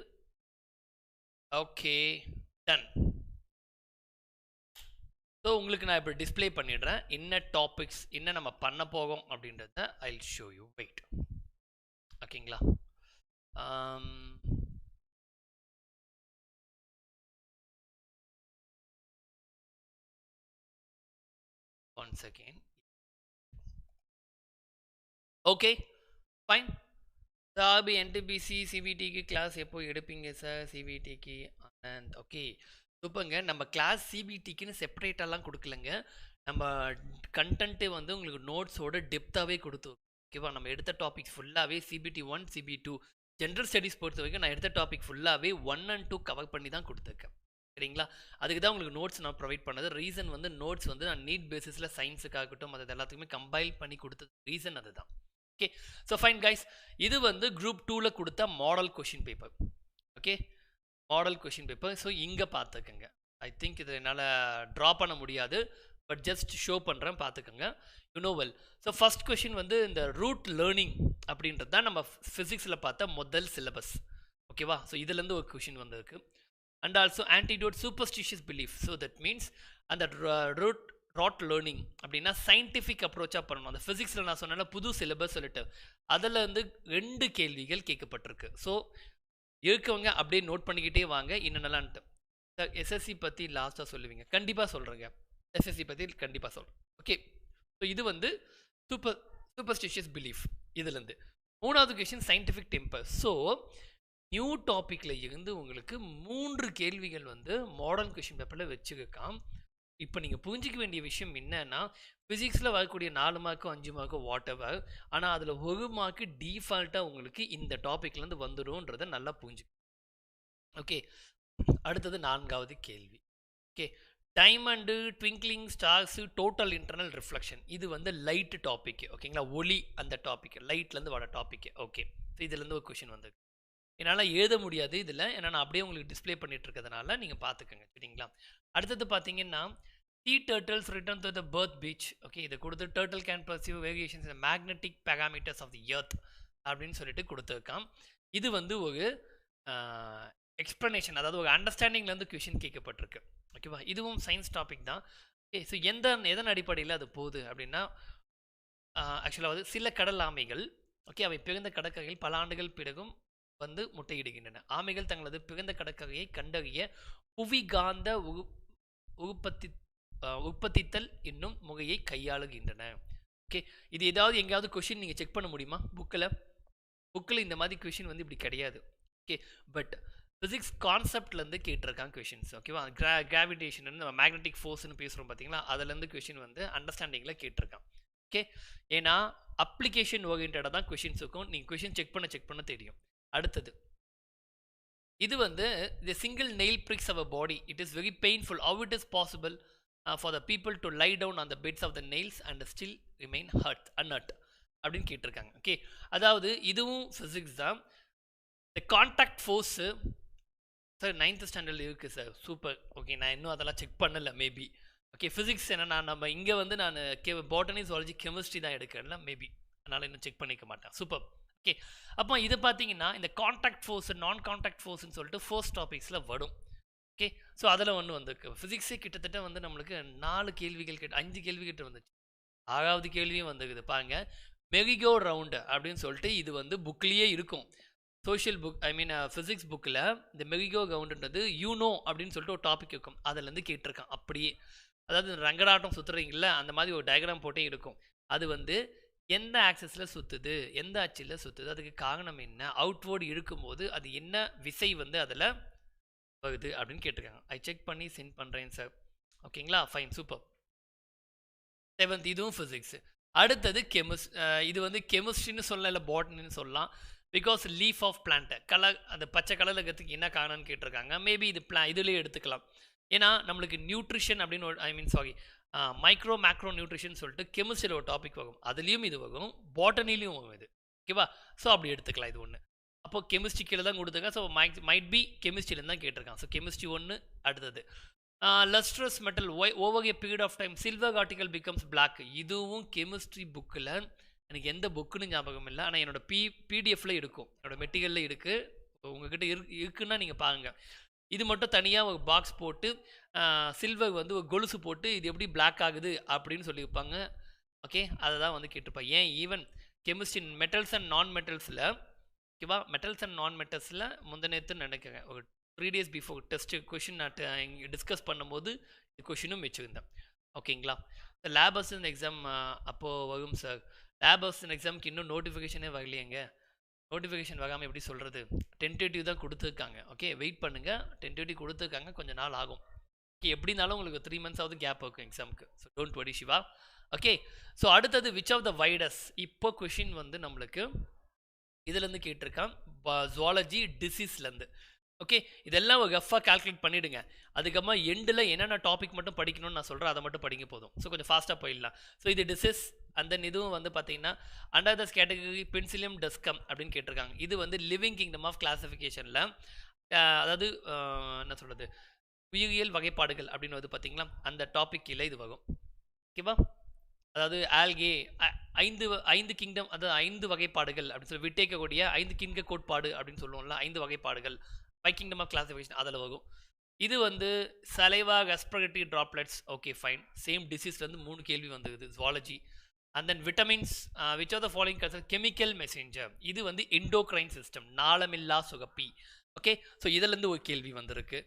ஓகே டன். ஸோ உங்களுக்கு நான் இப்போ டிஸ்பிளே பண்ணிடுறேன் என்ன டாபிக்ஸ் என்ன நம்ம பண்ண போகிறோம் அப்படின்றத. I will show you, wait. ஓகேங்களா? 1 second. Okay fine. சாபி NTPC CBTக்கு கிளாஸ் எப்போ எடுப்பீங்க சார்? CBTக்கு ஓகே சூப்பருங்க. நம்ம கிளாஸ் CBTக்குன்னு செப்பரேட்டெல்லாம் கொடுக்கலங்க. நம்ம கண்டென்ட்டே வந்து உங்களுக்கு நோட்ஸோட டெப்த்தாகவே கொடுத்து. ஓகேவா? நம்ம எடுத்த டாபிக் ஃபுல்லாகவே CBT 1 CBT 2 ஜென்ரல் ஸ்டடீஸ் பொறுத்த வரைக்கும் நான் எடுத்த டாபிக் ஃபுல்லாகவே 1 and 2 கவர் பண்ணி தான் கொடுத்துருக்கேன். சரிங்களா? அதுக்கு தான் உங்களுக்கு நோட்ஸ் நான் ப்ரொவைட் பண்ணது. ரீசன் வந்து நோட்ஸ் வந்து நான் நீட் பேசிஸில் சயின்ஸுக்காகட்டும் அது எல்லாத்துக்குமே கம்பைல் பண்ணி கொடுத்தது ரீசன் அதுதான். Okay, so fine guys. இது வந்து Group 2ல் கொடுத்த model question paper. Okay, model question paper. So இங்கே பார்த்துக்கோங்க. ஐ திங்க் இதை என்னால் ட்ரா பண்ண முடியாது, பட் ஜஸ்ட் ஷோ பண்ணுறேன், பார்த்துக்கோங்க. யூனோவெல். ஸோ ஃபஸ்ட் கொஷின் வந்து இந்த ரூட் லேர்னிங் அப்படின்றது தான் நம்ம ஃபிசிக்ஸில் பார்த்த முதல் சிலபஸ். ஓகேவா? ஸோ இதுலேருந்து ஒரு கொஷின் வந்திருக்கு. And also antidote superstitious belief. So that means அந்த ராட் லேர்னிங் அப்படின்னா சயின்டிஃபிக் அப்ரோச்சாக பண்ணணும். அந்த ஃபிசிக்ஸில் நான் சொன்னால புது சிலபஸ் சொல்லிட்டு அதில் வந்து 2 கேள்விகள் கேட்கப்பட்டிருக்கு. ஸோ இருக்கவங்க அப்படியே நோட் பண்ணிக்கிட்டே வாங்க என்னென்னலான்ட்டு. சார் SSC பற்றி லாஸ்ட்டாக சொல்லுவீங்க? கண்டிப்பாக சொல்கிறேங்க, SSC பற்றி கண்டிப்பாக சொல்கிறேன். ஓகே, ஸோ இது வந்து சூப்பர்ஸ்டிஷியஸ் பிலீஃப். இதுலேருந்து 3வது question scientific temper. So new டாப்பிக்கில் இருந்து உங்களுக்கு 3 கேள்விகள் வந்து மாடர்ன் கொஷின் பேப்பரில் வச்சுருக்கான். இப்போ நீங்கள் புரிஞ்சிக்க வேண்டிய விஷயம் என்னன்னா, ஃபிசிக்ஸில் வரக்கூடிய 4 மார்க்கோ 5 மார்க்கோ வாட் எவர், ஆனால் அதில் ஒரு மார்க்கு டிஃபால்ட்டாக உங்களுக்கு இந்த டாப்பிக்லேருந்து வந்துடும்ன்றதை நல்லா புரிஞ்சுக்க. ஓகே, அடுத்தது 4வது கேள்வி. Okay, diamond, twinkling Stars, total internal reflection, இது வந்து லைட் டாபிக். ஓகேங்களா, ஒளி அந்த டாபிக், லைட்லேருந்து வர டாபிக். ஓகே, ஸோ இதுலேருந்து ஒரு கொஷின் வந்திருக்கு. என்னால் எழுத முடியாது இதில், ஏன்னா நான் அப்படியே உங்களுக்கு டிஸ்பிளே பண்ணிட்டு இருக்கிறதுனால நீங்கள் பார்த்துக்கோங்க. சரிங்களா, அடுத்தது பார்த்தீங்கன்னா sea turtles return to the birth beach. Okay, இதை கொடுத்து turtle can perceive variations in the magnetic parameters of the earth அப்படின்னு சொல்லிட்டு கொடுத்துருக்கான். இது வந்து ஒரு எக்ஸ்ப்ளனேஷன், அதாவது ஒரு அண்டர்ஸ்டாண்டிங்லேருந்து கொஷின் கேட்கப்பட்டிருக்கு. ஓகேவா, இதுவும் சயின்ஸ் டாபிக் தான். ஓகே, ஸோ எதன் அடிப்படையில் அது போகுது அப்படின்னா, ஆக்சுவலாக வந்து சில கடல் ஆமைகள், ஓகே, அவை பிறந்த கடற்கரையில் பல ஆண்டுகள் பிறகும் வந்து முட்டையிடுகின்றன. ஆமைகள் தங்களது பிறந்த கடற்கரையை கண்டறிய புவிகாந்த உற்பத்தித்தல் என்னும் முறையை கையாளுகின்றன. ஓகே, இது ஏதாவது எங்கேயாவது கொஷின் நீங்கள் செக் பண்ண முடியுமா புக்கில் இந்த மாதிரி கொஷின் வந்து இப்படி கிடையாது. ஓகே, பட் ஃபிசிக்ஸ் கான்செப்ட்லேருந்து கேட்டிருக்காங்க கொஷின்ஸ். ஓகேவா, கிராவிடேஷன் நம்ம மேக்னெட்டிக் ஃபோர்ஸ்னு பேசுகிறோம் பார்த்தீங்களா, அதுலேருந்து கொஷின் வந்து அண்டர்ஸ்டாண்டிங்கில் கேட்டிருக்கான். ஓகே, ஏன்னா அப்ளிகேஷன் ஓரியன்டாக தான் கொஷின்ஸ் இருக்கும், நீங்கள் கொஷின் செக் பண்ண தெரியும். அடுத்தது இது வந்து the single nail pricks our body, it is very painful, how it is possible for the people to lie down on the beds of the nails and still remain unhurt அப்படின்னு கேட்டிருக்காங்க. Okay, அதாவது இதுவும் physics தான். இந்த contact force sir 9th ஸ்டாண்டர்டில் இருக்குது sir, super. Okay, நான் இன்னும் அதெல்லாம் செக் பண்ணலை மேபி. ஓகே, ஃபிசிக்ஸ் என்னன்னா நம்ம இங்கே வந்து நான் பாட்டனி ஜுவாலஜி கெமிஸ்ட்ரி தான் எடுக்கிறேன்ல மேபி, அதனால் இன்னும் செக் பண்ணிக்க மாட்டேன். சூப்பர். ஓகே, அப்போ இது பார்த்தீங்கன்னா இந்த கான்டாக்ட் ஃபோர்ஸ், நான் கான்டாக்ட் ஃபோர்ஸ்ன்னு சொல்லிட்டு ஃபோர்ஸ் டாபிக்ஸில் வரும். ஓகே, ஸோ அதில் ஒன்று வந்திருக்கு. ஃபிசிக்ஸே கிட்டத்தட்ட வந்து நம்மளுக்கு 4 கேள்விகள் 5 கேள்விகிட்ட வந்துச்சு. 6வது கேள்வியும் வந்துருக்குது பாருங்க. மெரிகோ ரவுண்டு அப்படின்னு சொல்லிட்டு இது வந்து புக்லேயே இருக்கும், சோஷியல் புக், ஐ மீன் ஃபிசிக்ஸ் புக்கில் இந்த மெரிகோ ரவுண்டுன்றது யூனோ அப்படின்னு சொல்லிட்டு ஒரு டாபிக் இருக்கும், அதுலேருந்து கேட்டிருக்கான் அப்படியே. அதாவது ரங்கடாட்டம் சுற்றுறீங்கள அந்த மாதிரி ஒரு டயக்ராம் போட்டே இருக்கும். அது வந்து எந்த ஆக்சஸில் சுற்றுது, எந்த அச்சில் சுற்றுது, அதுக்கு காரணம் என்ன, அவுட்வோர்டு இருக்கும்போது அது என்ன விசை வந்து அதில் வருது அப்படின்னு கேட்டிருக்காங்க. ஐ செக் பண்ணி சென்ட் பண்ணுறேன் சார். ஓகேங்களா, ஃபைன், சூப்பர். 7th இதுவும் ஃபிசிக்ஸ். அடுத்தது இது வந்து கெமிஸ்ட்ரின்னு சொல்லலாம், இல்லை பாட்னின்னு சொல்லலாம். Because leaf of plant colour, அந்த பச்சை கலரில் இருக்கிறதுக்கு என்ன காரணம்னு கேட்டிருக்காங்க. மேபி இது இதுலேயே எடுத்துக்கலாம். ஏன்னா நம்மளுக்கு நியூட்ரிஷன் அப்படின்னு I mean sorry micro macro nutrition சொல்லிட்டு கெமிஸ்ட்ரியில் ஒரு டாபிக் வரும், அதுலேயும் இது வரும், பாட்டனிலையும் வரும் இது. ஓகேவா, ஸோ அப்படி எடுத்துக்கலாம் இது ஒன்று. அப்போ கெமிஸ்ட்ரி கீழே தான் கொடுத்துருக்காங்க, ஸோ மைட் பி கெமிஸ்ட்ரியிலேருந்து தான் கேட்டிருக்காங்க. ஸோ கெமிஸ்ட்ரி ஒன்று. அடுத்தது lustrous metal over a period of time silver article becomes black, இதுவும் கெமிஸ்ட்ரி புக்கில் எனக்கு எந்த புக்குன்னு ஞாபகம் இல்லை, ஆனால் என்னோட பிடிஎஃப்ல இருக்கும், என்னோட மெட்டீரியலில் இருக்குது, உங்ககிட்ட இருக்குன்னா நீங்கள் பாருங்கள். இது மட்டும் தனியாக ஒரு பாக்ஸ் போட்டு சில்வர் வந்து ஒரு கொலுசு போட்டு இது எப்படி பிளாக் ஆகுது அப்படின்னு சொல்லியிருப்பாங்க. ஓகே, அதை தான் வந்து கேட்டிருப்பாங்க. ஏன் ஈவன் கெமிஸ்ட்ரி மெட்டல்ஸ் அண்ட் நான் மெட்டல்ஸில், ஓகேவா, மெட்டல்ஸ் அண்ட் நான் மெட்டல்ஸில் முந்தினத்து நினைக்கிறேன் ஒரு 3 days பிஃபோர் டெஸ்ட் கொஷின் இங்கே டிஸ்கஸ் பண்ணும்போது கொஷினும் வச்சுருந்தேன். ஓகேங்களா, லேப் அசிஸ்டன்ட் எக்ஸாம் அப்போது வரும் சார். லேப் அசிஸ்டன்ட் எக்ஸாமுக்கு இன்னும் நோட்டிஃபிகேஷனே வரலையேங்க. நோட்டிஃபிகேஷன் வராமல் எப்படி சொல்கிறது, டென்டேட்டிவ் தான் கொடுத்துருக்காங்க. ஓகே, வெயிட் பண்ணுங்கள், டென்டேட்டிவ் கொடுத்துருக்காங்க, கொஞ்சம் நாள் ஆகும். ஓகே, எப்படி இருந்தாலும் உங்களுக்கு 3 months ஆகுது கேப் இருக்கும் எக்ஸாமுக்கு. So don't worry Siva. Okay, so அடுத்தது விச் ஆஃப் த வைடஸ், இப்போ கொஷின் வந்து நம்மளுக்கு இதுலேருந்து கேட்டிருக்கான், ஜுவாலஜி டிசீஸ்லேருந்து. ஓகே, இதெல்லாம் ஒரு ரஃபாக கால்குலேட் பண்ணிவிடுங்க. அதுக்கப்புறமா எண்டில் என்னென்ன டாபிக் மட்டும் படிக்கணும்னு நான் சொல்கிறேன், அதை மட்டும் படிங்க போதும். ஸோ கொஞ்சம் ஃபாஸ்ட்டாக போயிடலாம். ஸோ இது டிசீஸ். அந்த இதுவும் வந்து பார்த்தீங்கன்னா அண்டர் தஸ் கேட்டகரி பென்சிலியம் டஸ்கம் அப்படின்னு கேட்டிருக்காங்க. இது வந்து லிவிங் கிங்டம் ஆஃப் கிளாசிஃபிகேஷனில், அதாவது என்ன சொல்கிறது, உயிரியல் வகைப்பாடுகள் அப்படின்னு வந்து பார்த்தீங்களா, அந்த டாபிக் கீழே இது வரும். ஓகேவா, அதாவது ஆல்கே 5 கிங்டம், அதாவது 5 வகைப்பாடுகள் அப்படின்னு சொல்லி விட்டேக்கக்கூடிய 5 கிங்க கோட்பாடு அப்படின்னு சொல்லுவோம்ல, 5 வகைப்பாடுகள், 5 கிங்டம் ஆஃப் கிளாசிஃபிகேஷன் அதில் வரும். இது வந்து saliva respiratory droplets. Okay fine, same டிசீஸ்லேருந்து 3 கேள்வி வந்துருக்குது zoology. And then vitamins, which are the following concern chemical messenger, இது வந்து எண்டோக்ரைன் சிஸ்டம், நாளமில்லா சுகப்பி. ஓகே, ஸோ இதிலேருந்து ஒரு கேள்வி வந்திருக்கு.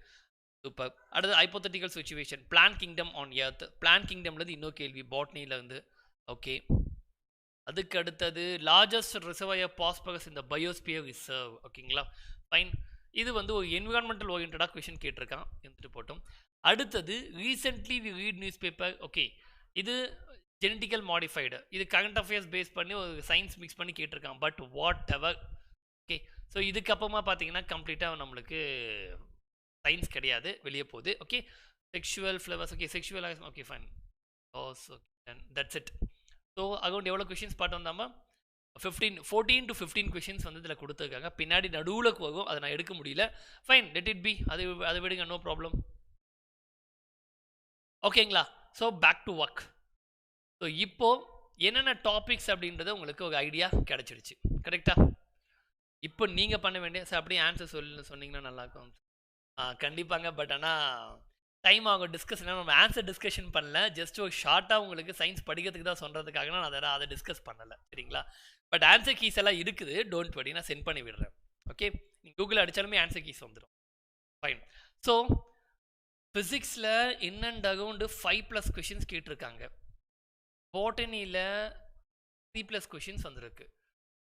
சூப்பர். அடுத்து hypothetical situation, plant kingdom on earth, plant கிங்டம்லேருந்து இன்னொரு கேள்வி பாட்னிலேருந்து. ஓகே, அதுக்கு அடுத்தது லார்ஜஸ்ட் ரிசர்வாயர் பாஸ்பரஸ் இந்த பயோஸ்பியர் ரிசர்வ். ஓகேங்களா, ஃபைன். இது வந்து ஒரு என்விரான்மெண்டல் ஓரியன்டாக கொஷின் கேட்டிருக்கான், இருந்துட்டு போட்டோம். அடுத்தது recently we read newspaper. Okay, இது ஜெனட்டிக்கல் மாடிஃபைடு, இது கரண்ட் அஃபேர்ஸ் பேஸ் பண்ணி ஒரு சயின்ஸ் மிக்ஸ் பண்ணி கேட்டிருக்கான். But whatever. Okay, so இதுக்கப்புறமா பார்த்தீங்கன்னா கம்ப்ளீட்டாக நம்மளுக்கு சயின்ஸ் கிடையாது, வெளியே போகுது. Okay, sexual flowers. Okay, sexual. Okay fine. ஓஸ் okay, that's it. So account எவ்வளோ கொஷின்ஸ் பார்த்து வந்தாமா 14 to 15 கொஷின்ஸ் வந்து இதில் கொடுத்துருக்காங்க. பின்னாடி நடுவில் போகும், அதை நான் எடுக்க முடியல. Fine, let it be. அதை விடுங்க, நோ ப்ராப்ளம். ஓகேங்களா? So back to work. So இப்போ என்னென்ன டாபிக்ஸ் அப்படின்றது உங்களுக்கு ஒரு ஐடியா கிடைச்சிடுச்சு, கரெக்டா? இப்போ நீங்கள் பண்ண வேண்டிய சார் அப்படியே ஆன்சர் சொன்னீங்கன்னா நல்லாயிருக்கும். கண்டிப்பாங்க. பட் ஆனால் டைம் ஆகும் டிஸ்கஷன். நம்ம ஆன்சர் டிஸ்கஷன் பண்ணல, ஜஸ்ட் ஒரு ஷார்ட்டாக உங்களுக்கு சயின்ஸ் படிக்கிறதுக்கு தான் சொல்கிறதுக்காக நான் அதை டிஸ்கஸ் பண்ணலை, சரிங்களா? பட் ஆன்சர் கீஸ் எல்லாம் இருக்குது, டோன்ட் வரி, நான் சென்ட் பண்ணி விடுறேன். ஓகே, நீங்கள் கூகுள் அடித்தாலுமே ஆன்சர் கீஸ் வந்துடும். ஃபைன். ஸோ ஃபிசிக்ஸில் இன் அண்ட் அரவுண்டு 5+ கொஷின்ஸ் கேட்டிருக்காங்க. பாட்டனியில் 3+ கொஷின்ஸ் வந்திருக்கு.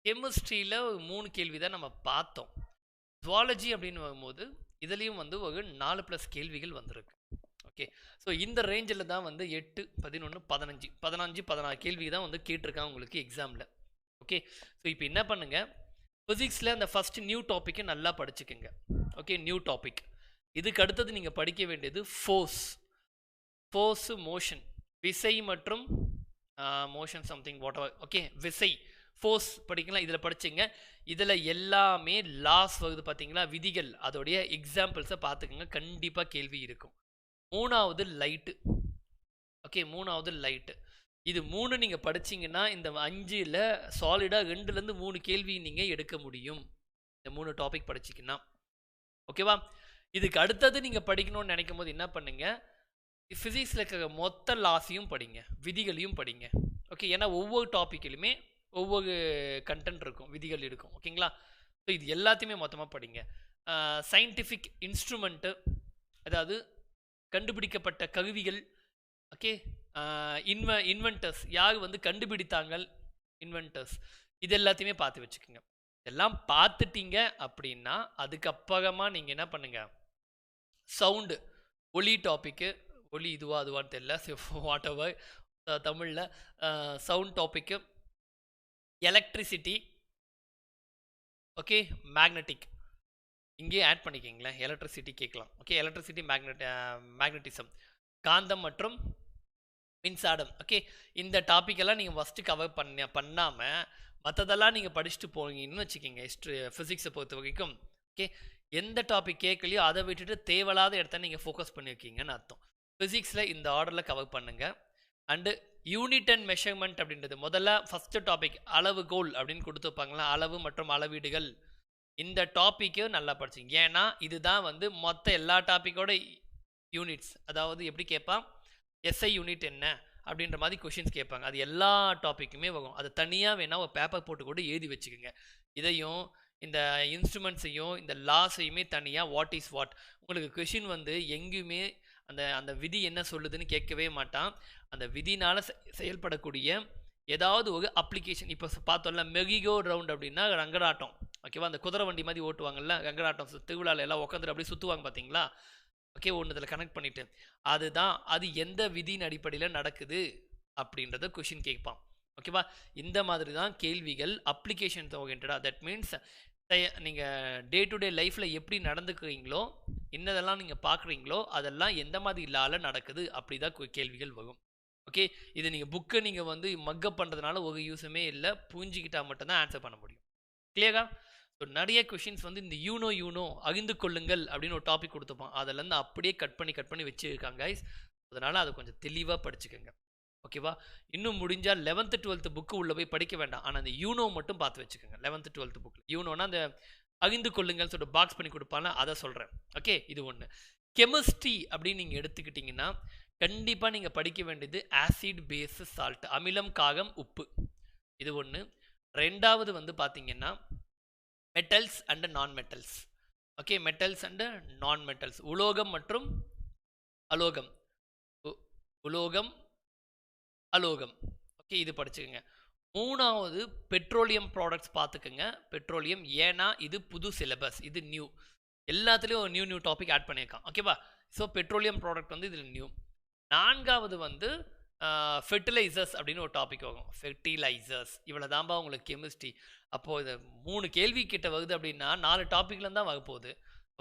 கெமிஸ்ட்ரியில் ஒரு 3 கேள்வி தான் நம்ம பார்த்தோம். ஜுவாலஜி அப்படின்னு வரும்போது இதுலேயும் வந்து ஒரு 4+ கேள்விகள் வந்திருக்கு. ஓகே, ஸோ இந்த ரேஞ்சில் தான் வந்து 8, 11, 15, 16 கேள்வி தான் வந்து கேட்டிருக்காங்க உங்களுக்கு எக்ஸாமில். ஓகே, ஸோ இப்போ என்ன பண்ணுங்கள், ஃபிசிக்ஸில் அந்த ஃபஸ்ட்டு நியூ டாப்பிக்கை நல்லா படிச்சுக்கோங்க. Okay, new topic. இதுக்கு அடுத்தது நீங்கள் படிக்க வேண்டியது ஃபோர்ஸு, மோஷன், விசை மற்றும் motion something what ever. Okay, விசை, ஃபோர்ஸ் படிக்கலாம், இதில் படிச்சுங்க. இதில் எல்லாமே லாஸ் வருது பார்த்தீங்களா, விதிகள், அதோடைய எக்ஸாம்பிள்ஸை பார்த்துக்கோங்க, கண்டிப்பாக கேள்வி இருக்கும். 3வது லைட்டு. ஓகே, 3வது லைட்டு. இது 3 நீங்கள் படிச்சிங்கன்னா இந்த 5ல் சாலிடாக 2லேருந்து 3 கேள்வி நீங்கள் எடுக்க முடியும், இந்த 3 டாபிக் படிச்சிங்கன்னா. ஓகேவா? இதுக்கு அடுத்தது நீங்கள் படிக்கணும்னு நினைக்கும் போது என்ன பண்ணுங்க, ஃபிசிக்ஸில் இருக்கிற மொத்த லாஸையும் படிங்க, விதிகளையும் படிங்க. ஓகே, ஏன்னா ஒவ்வொரு டாப்பிக்கிலுமே ஒவ்வொரு கண்டென்ட் இருக்கும், விதிகள் இருக்கும். ஓகேங்களா? ஸோ இது எல்லாத்தையுமே மொத்தமாக படிங்க. சயின்டிஃபிக் இன்ஸ்ட்ருமெண்ட்டு, அதாவது கண்டுபிடிக்கப்பட்ட கருவிகள். ஓகே, இன்வென்டர்ஸ், யார் வந்து கண்டுபிடித்தாங்க, இன்வென்டர்ஸ், இது எல்லாத்தையுமே பார்த்து வச்சுக்கோங்க. இதெல்லாம் பார்த்துட்டீங்க அப்படின்னா அதுக்கப்புறமா நீங்கள் என்ன பண்ணுங்க, சவுண்டு, ஒலி டாப்பிக்கு, ஒலி இதுவா அதுவான்னு தெரியல, வாட் எவர் தமிழில், sound topic, electricity, okay, magnetic, இங்கே ஆட் பண்ணிக்கிங்களேன், எலக்ட்ரிசிட்டி கேட்கலாம். ஓகே, எலக்ட்ரிசிட்டி, மேக்னட்டிசம், காந்தம் மற்றும் மின்சாரம். ஓகே, இந்த டாப்பிக்கெல்லாம் நீங்கள் ஃபஸ்ட்டு கவர் பண்ணாமல் மற்றதெல்லாம் நீங்கள் படிச்சுட்டு போனீங்கன்னு வச்சுக்கிங்க. ஃபிசிக்ஸை பொறுத்த வரைக்கும் ஓகே, எந்த டாபிக் கேட்கலையோ அதை விட்டுட்டு தேவையில்லாத இடத்த நீங்கள் ஃபோக்கஸ் பண்ணியிருக்கீங்கன்னு அர்த்தம். ஃபிசிக்ஸில் இந்த ஆர்டரில் கவர் பண்ணுங்கள். அண்டு யூனிட் அண்ட் மெஷர்மெண்ட் அப்படின்றது முதல்ல ஃபஸ்ட்டு டாபிக், அளவுகோல் அப்படின்னு கொடுத்துருப்பாங்களா, அளவு மற்றும் அளவீடுகள். இந்த டாப்பிக்கு நல்லா படிச்சிங்க, ஏன்னா இதுதான் வந்து மொத்த எல்லா டாப்பிக்கோட யூனிட்ஸ். அதாவது எப்படி கேட்பான், எஸ்ஐ யூனிட் என்ன அப்படின்ற மாதிரி கொஷின்ஸ் கேட்பாங்க. அது எல்லா டாப்பிக்குமே வரும். அது தனியாக வேணால் ஒரு பேப்பர் போட்டு கூட எழுதி வச்சுக்கோங்க. இதையும் இந்த இன்ஸ்ட்ருமெண்ட்ஸையும் இந்த லாஸையுமே தனியாக வாட் இஸ் வாட். உங்களுக்கு கொஷின் வந்து எங்கேயுமே அந்த விதி என்ன சொல்லுதுன்னு கேட்கவே மாட்டான். அந்த விதினால் செயல்படக்கூடிய ஏதாவது ஒரு அப்ளிகேஷன். இப்போ பார்த்தோம்ல மெரிகோ ரவுண்ட் அப்படின்னா ரங்கராட்டம். ஓகேவா, அந்த குதிரை வண்டி மாதிரி ஓட்டுவாங்கல்ல, ரங்கராட்டம் திருவிழாவில் எல்லாம் உட்காந்துட்டு அப்படியே சுற்றுவாங்க பார்த்தீங்களா. ஓகே, ஒன்று இதில் கனெக்ட் பண்ணிவிட்டு அதுதான், அது எந்த விதியின் அடிப்படையில் நடக்குது அப்படின்றத கொஷின் கேட்பான். ஓகேவா, இந்த மாதிரி தான் கேள்விகள் அப்ளிகேஷன் ஓரியன்டாக. தட் மீன்ஸ் நீங்கள் டே டு டே லைஃப்பில் எப்படி நடந்துக்கிறீங்களோ, என்னதெல்லாம் நீங்கள் பார்க்குறீங்களோ அதெல்லாம் எந்த மாதிரி லால நடக்குது, அப்படி தான் கேள்விகள் வரும். ஓகே, இது நீங்கள் புக்கை நீங்கள் வந்து மக்கப் பண்ணுறதுனால ஒரு யூஸுமே இல்லை, புரிஞ்சிக்கிட்டால் மட்டும்தான் ஆன்சர் பண்ண முடியும். கிளியரா? ஸோ நிறைய கொஷின்ஸ் வந்து இந்த யூனோ அறிந்து கொள்ளுங்கள் அப்படின்னு ஒரு டாபிக் கொடுத்துப்பான், அதிலேருந்து அப்படியே கட் பண்ணி வச்சுருக்காங்க கைஸ். அதனால் அதை கொஞ்சம் தெளிவாக படிச்சுக்கோங்க. ஓகேவா, இன்னும் முடிஞ்சால் 11th 12th புக்கு உள்ளே போய் படிக்க வேண்டாம், ஆனால் அந்த யூனோ மட்டும் பார்த்து வச்சுக்கோங்க. 11th 12th புக்கில் யூனோனா அந்த அறிந்து கொள்ளுங்கள் சொல்லிட்டு பாக்ஸ் பண்ணி கொடுப்பாங்க, அதை சொல்கிறேன். ஓகே, இது ஒன்று. கெமிஸ்ட்ரி அப்படின்னு நீங்கள் எடுத்துக்கிட்டிங்கன்னா கண்டிப்பாக நீங்கள் படிக்க வேண்டியது ஆசிட், பேஸு, சால்ட், அமிலம், காகம், உப்பு. இது ஒன்று. ரெண்டாவது வந்து பார்த்தீங்கன்னா metals and non metals. Okay, metals and non metals, உலோகம் மற்றும் அலோகம், உலோகம், அலோகம். ஓகே, இது படிச்சுக்கோங்க. மூணாவது பெட்ரோலியம் ப்ராடக்ட்ஸ் பார்த்துக்குங்க. பெட்ரோலியம், ஏன்னா இது புது சிலபஸ், இது நியூ. எல்லாத்துலேயும் ஒரு நியூ டாபிக் ஆட் பண்ணியிருக்கான். ஓகேவா? ஸோ பெட்ரோலியம் ப்ராடக்ட் வந்து இதில் நியூ. 4வது வந்து ஃபெர்டிலைசர்ஸ் அப்படின்னு ஒரு டாபிக் வரும். ஃபெர்டிலைசர்ஸ் இவ்வளோ தான்பா உங்களுக்கு கெமிஸ்ட்ரி. அப்போது இது 3 கேள்வி கிட்ட வருது அப்படின்னா 4 டாப்பிக்லேருந்து தான் வரப்போகுது.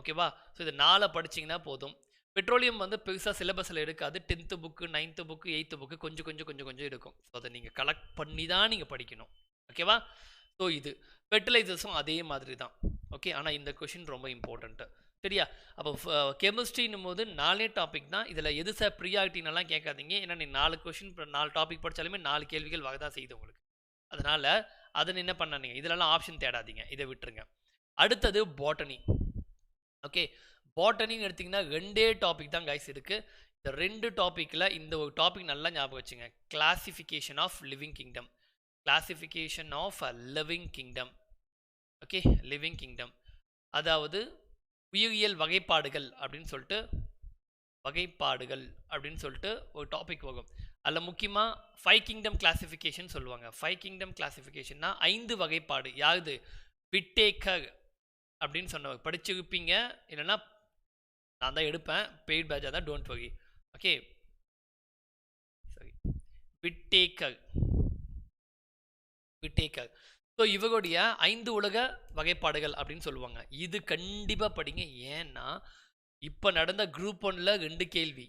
ஓகேவா? ஸோ இது 4 படிச்சிங்கன்னா போதும். பெட்ரோலியம் வந்து பெருசாக சிலபஸில் எடுக்காது. 10th book, 9th book, 8th book கொஞ்சம் இருக்கும். ஸோ அதை நீங்கள் கலெக்ட் பண்ணி தான் நீங்கள் படிக்கணும். ஓகேவா? ஸோ இது ஃபெர்டிலைசர்ஸும் அதே மாதிரி தான். ஓகே, ஆனால் இந்த கொஷின் ரொம்ப இம்பார்ட்டண்ட்டு. சரியா? அப்போ கெமிஸ்ட்ரின்னும் போது 4 டாபிக் தான். இதில் எது சார் ப்ரியாரிட்டினெல்லாம் கேட்காதீங்க. ஏன்னா நீ 4 கொஷின் 4 டாபிக் படித்தாலுமே 4 கேள்விகள் வரதான் செய்யுது உங்களுக்கு. அதனால் அதை என்ன பண்ணாதீங்க, இதிலெல்லாம் ஆப்ஷன் தேடாதீங்க, இதை விட்டுருங்க. அடுத்தது பாட்டனி. ஓகே, பாட்டனின்னு எடுத்திங்கன்னா 2 டாபிக் தான் கைஸ் இருக்குது. இந்த 2 டாப்பிக்கில் இந்த ஒரு டாபிக் நல்லா ஞாபகம் வச்சுங்க. Classification of living kingdom. Classification of living kingdom. Okay, living kingdom அதாவது உயிரியல் வகைப்பாடுகள் அப்படின்னு சொல்லிட்டு ஒரு டாபிக் வரும். அதில் முக்கியமாக 5 கிங்டம் கிளாசிஃபிகேஷன் சொல்லுவாங்க. 5 கிங்டம் கிளாசிஃபிகேஷன்னா 5 வகைப்பாடு. யாருது? விட்டேக்கர் அப்படின்னு சொன்னவர் படிச்சிருப்பீங்க. இல்லைன்னா நான் தான் எடுப்பேன், பெய்ட் பேட்சாக தான், டோன்ட் வரி. ஓகே, சரி. விட்டேக்கர். ஸோ இவருடைய 5 உலக வகைப்பாடுகள் அப்படின்னு சொல்லுவாங்க. இது கண்டிப்பாக படிங்க. ஏன்னா இப்போ நடந்த குரூப் 1ல் 2 கேள்வி,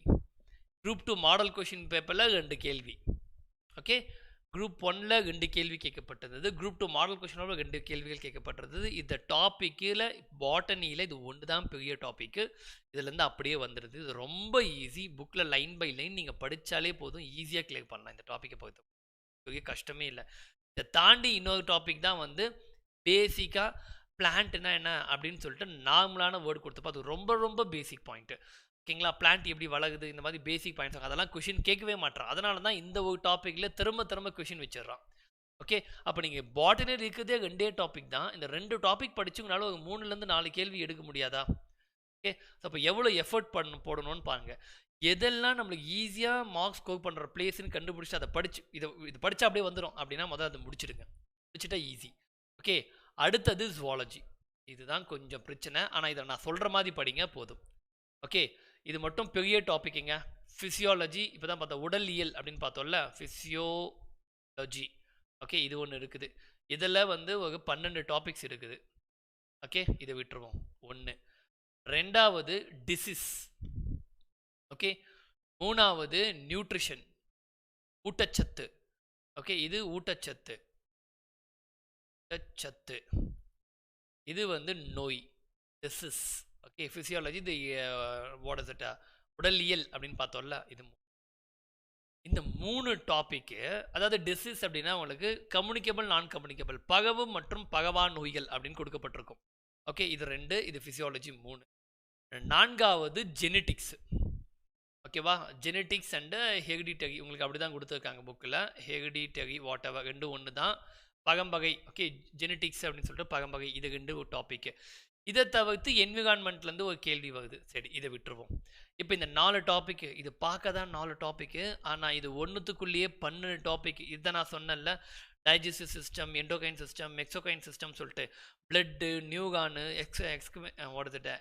குரூப் 2 மாடல் கொஷின் பேப்பரில் 2 கேள்வி. ஓகே, குரூப் 1ல் 2 கேள்வி கேட்கப்பட்டது, குரூப் 2 மாடல் கொஷினோட 2 கேள்விகள் கேட்கப்பட்டது. இந்த டாப்பிக்கில் பாட்டனியில் இது ஒன்று தான் பெரிய டாப்பிக்கு. இதுலேருந்து அப்படியே வந்துடுது. இது ரொம்ப ஈஸி. புக்கில் லைன் பை லைன் நீங்கள் படித்தாலே போதும், ஈஸியாக கிளியர் பண்ணலாம். இந்த டாப்பிக்கை பொறுத்த பெரிய கஷ்டமே இல்லை. இதை தாண்டி இன்னொரு டாபிக் தான் வந்து பேசிக்காக பிளான்ட்னா என்ன அப்படின்னு சொல்லிட்டு நார்மலான வேர்டு கொடுத்தப்போ அது ரொம்ப பேசிக் பாயிண்ட்டு. ஓகேங்களா? பிளான்ட் எப்படி வளருது, இந்த மாதிரி பேசிக் பாயிண்ட்ஸ் அதெல்லாம் கொஷின் கேட்கவே மாட்டான். அதனால தான் இந்த ஒரு டாப்பிக்கில் திரும்ப கொஷின் வச்சிடறான். ஓகே, அப்போ நீங்கள் பாட்டனி இருக்கிறதே 2 டாபிக் தான். இந்த 2 டாபிக் படிச்சுங்கனால ஒரு 3லேருந்து 4 கேள்வி எடுக்க முடியாதா? ஓகே, அப்போ எவ்வளோ எஃபர்ட் போடணும்னு பாருங்கள். எதெல்லாம் நம்மளுக்கு ஈஸியாக மார்க்ஸ் ஸ்கோர் பண்ணுற பிளேஸ்ன்னு கண்டுபிடிச்சி அதை படித்து இது படித்தா அப்படியே வந்துடும் அப்படின்னா முதல்ல அதை முடிச்சிடுங்க. முடிச்சுட்டா ஈஸி. ஓகே, அடுத்தது ஜுவாலஜி. இதுதான் கொஞ்சம் பிரச்சனை. ஆனால் இதை நான் சொல்கிற மாதிரி படிங்க போதும். ஓகே, இது மட்டும் பெரிய டாப்பிக்குங்க. ஃபிசியாலஜி இப்போ தான் பார்த்தா, உடலியல் அப்படின்னு பார்த்தோம்ல, ஃபிசியோலஜி. ஓகே, இது ஒன்று இருக்குது. இதில் வந்து ஒரு 12 டாபிக்ஸ் இருக்குது. ஓகே, இதை விட்டுருவோம். 1. 2வது டிசீஸ். ஓகே, 3வது நியூட்ரிஷன், ஊட்டச்சத்து. ஓகே, இது ஊட்டச்சத்து. இது வந்து நோய், டிசீஸ். Okay, physiology. இது வாட் இஸ் இட், உடலியல் அப்படின்னு பார்த்தோம்ல. இது இந்த 3 டாபிக்கு, அதாவது டிசீஸ் அப்படின்னா உங்களுக்கு கம்யூனிகபிள், நான் கம்யூனிகபிள், பகவு மற்றும் பகவா நோய்கள் அப்படின்னு கொடுக்கப்பட்டிருக்கும். ஓகே, இது 2. இது ஃபிசியாலஜி 3. 4வது ஜெனட்டிக்ஸ். ஓகேவா? ஜெனட்டிக்ஸ் அண்டு ஹெரிடிட்டரி உங்களுக்கு அப்படி தான் கொடுத்துருக்காங்க புக்கில். ஹெரிடிட்டரி வாட் எவர் 2 ஒன்று தான். பகம்பகை. ஓகே, ஜெனட்டிக்ஸ் அப்படின்னு சொல்லிட்டு பகம்பகை, இது 2 ஒரு டாப்பிக்கு. இதை தவிர்த்து என்விரான்மெண்ட்லேருந்து ஒரு கேள்வி வருது. சரி, இதை விட்டுருவோம். இப்போ இந்த 4 டாப்பிக்கு, இது பார்க்க தான் 4 டாப்பிக்கு, ஆனால் இது ஒன்றுத்துக்குள்ளேயே 12 டாபிக். இதை நான் சொன்னேன்ல, digestive system, endocrine system, exocrine system சொல்லிட்டு, பிளட்டு, நியூகானு, what is it,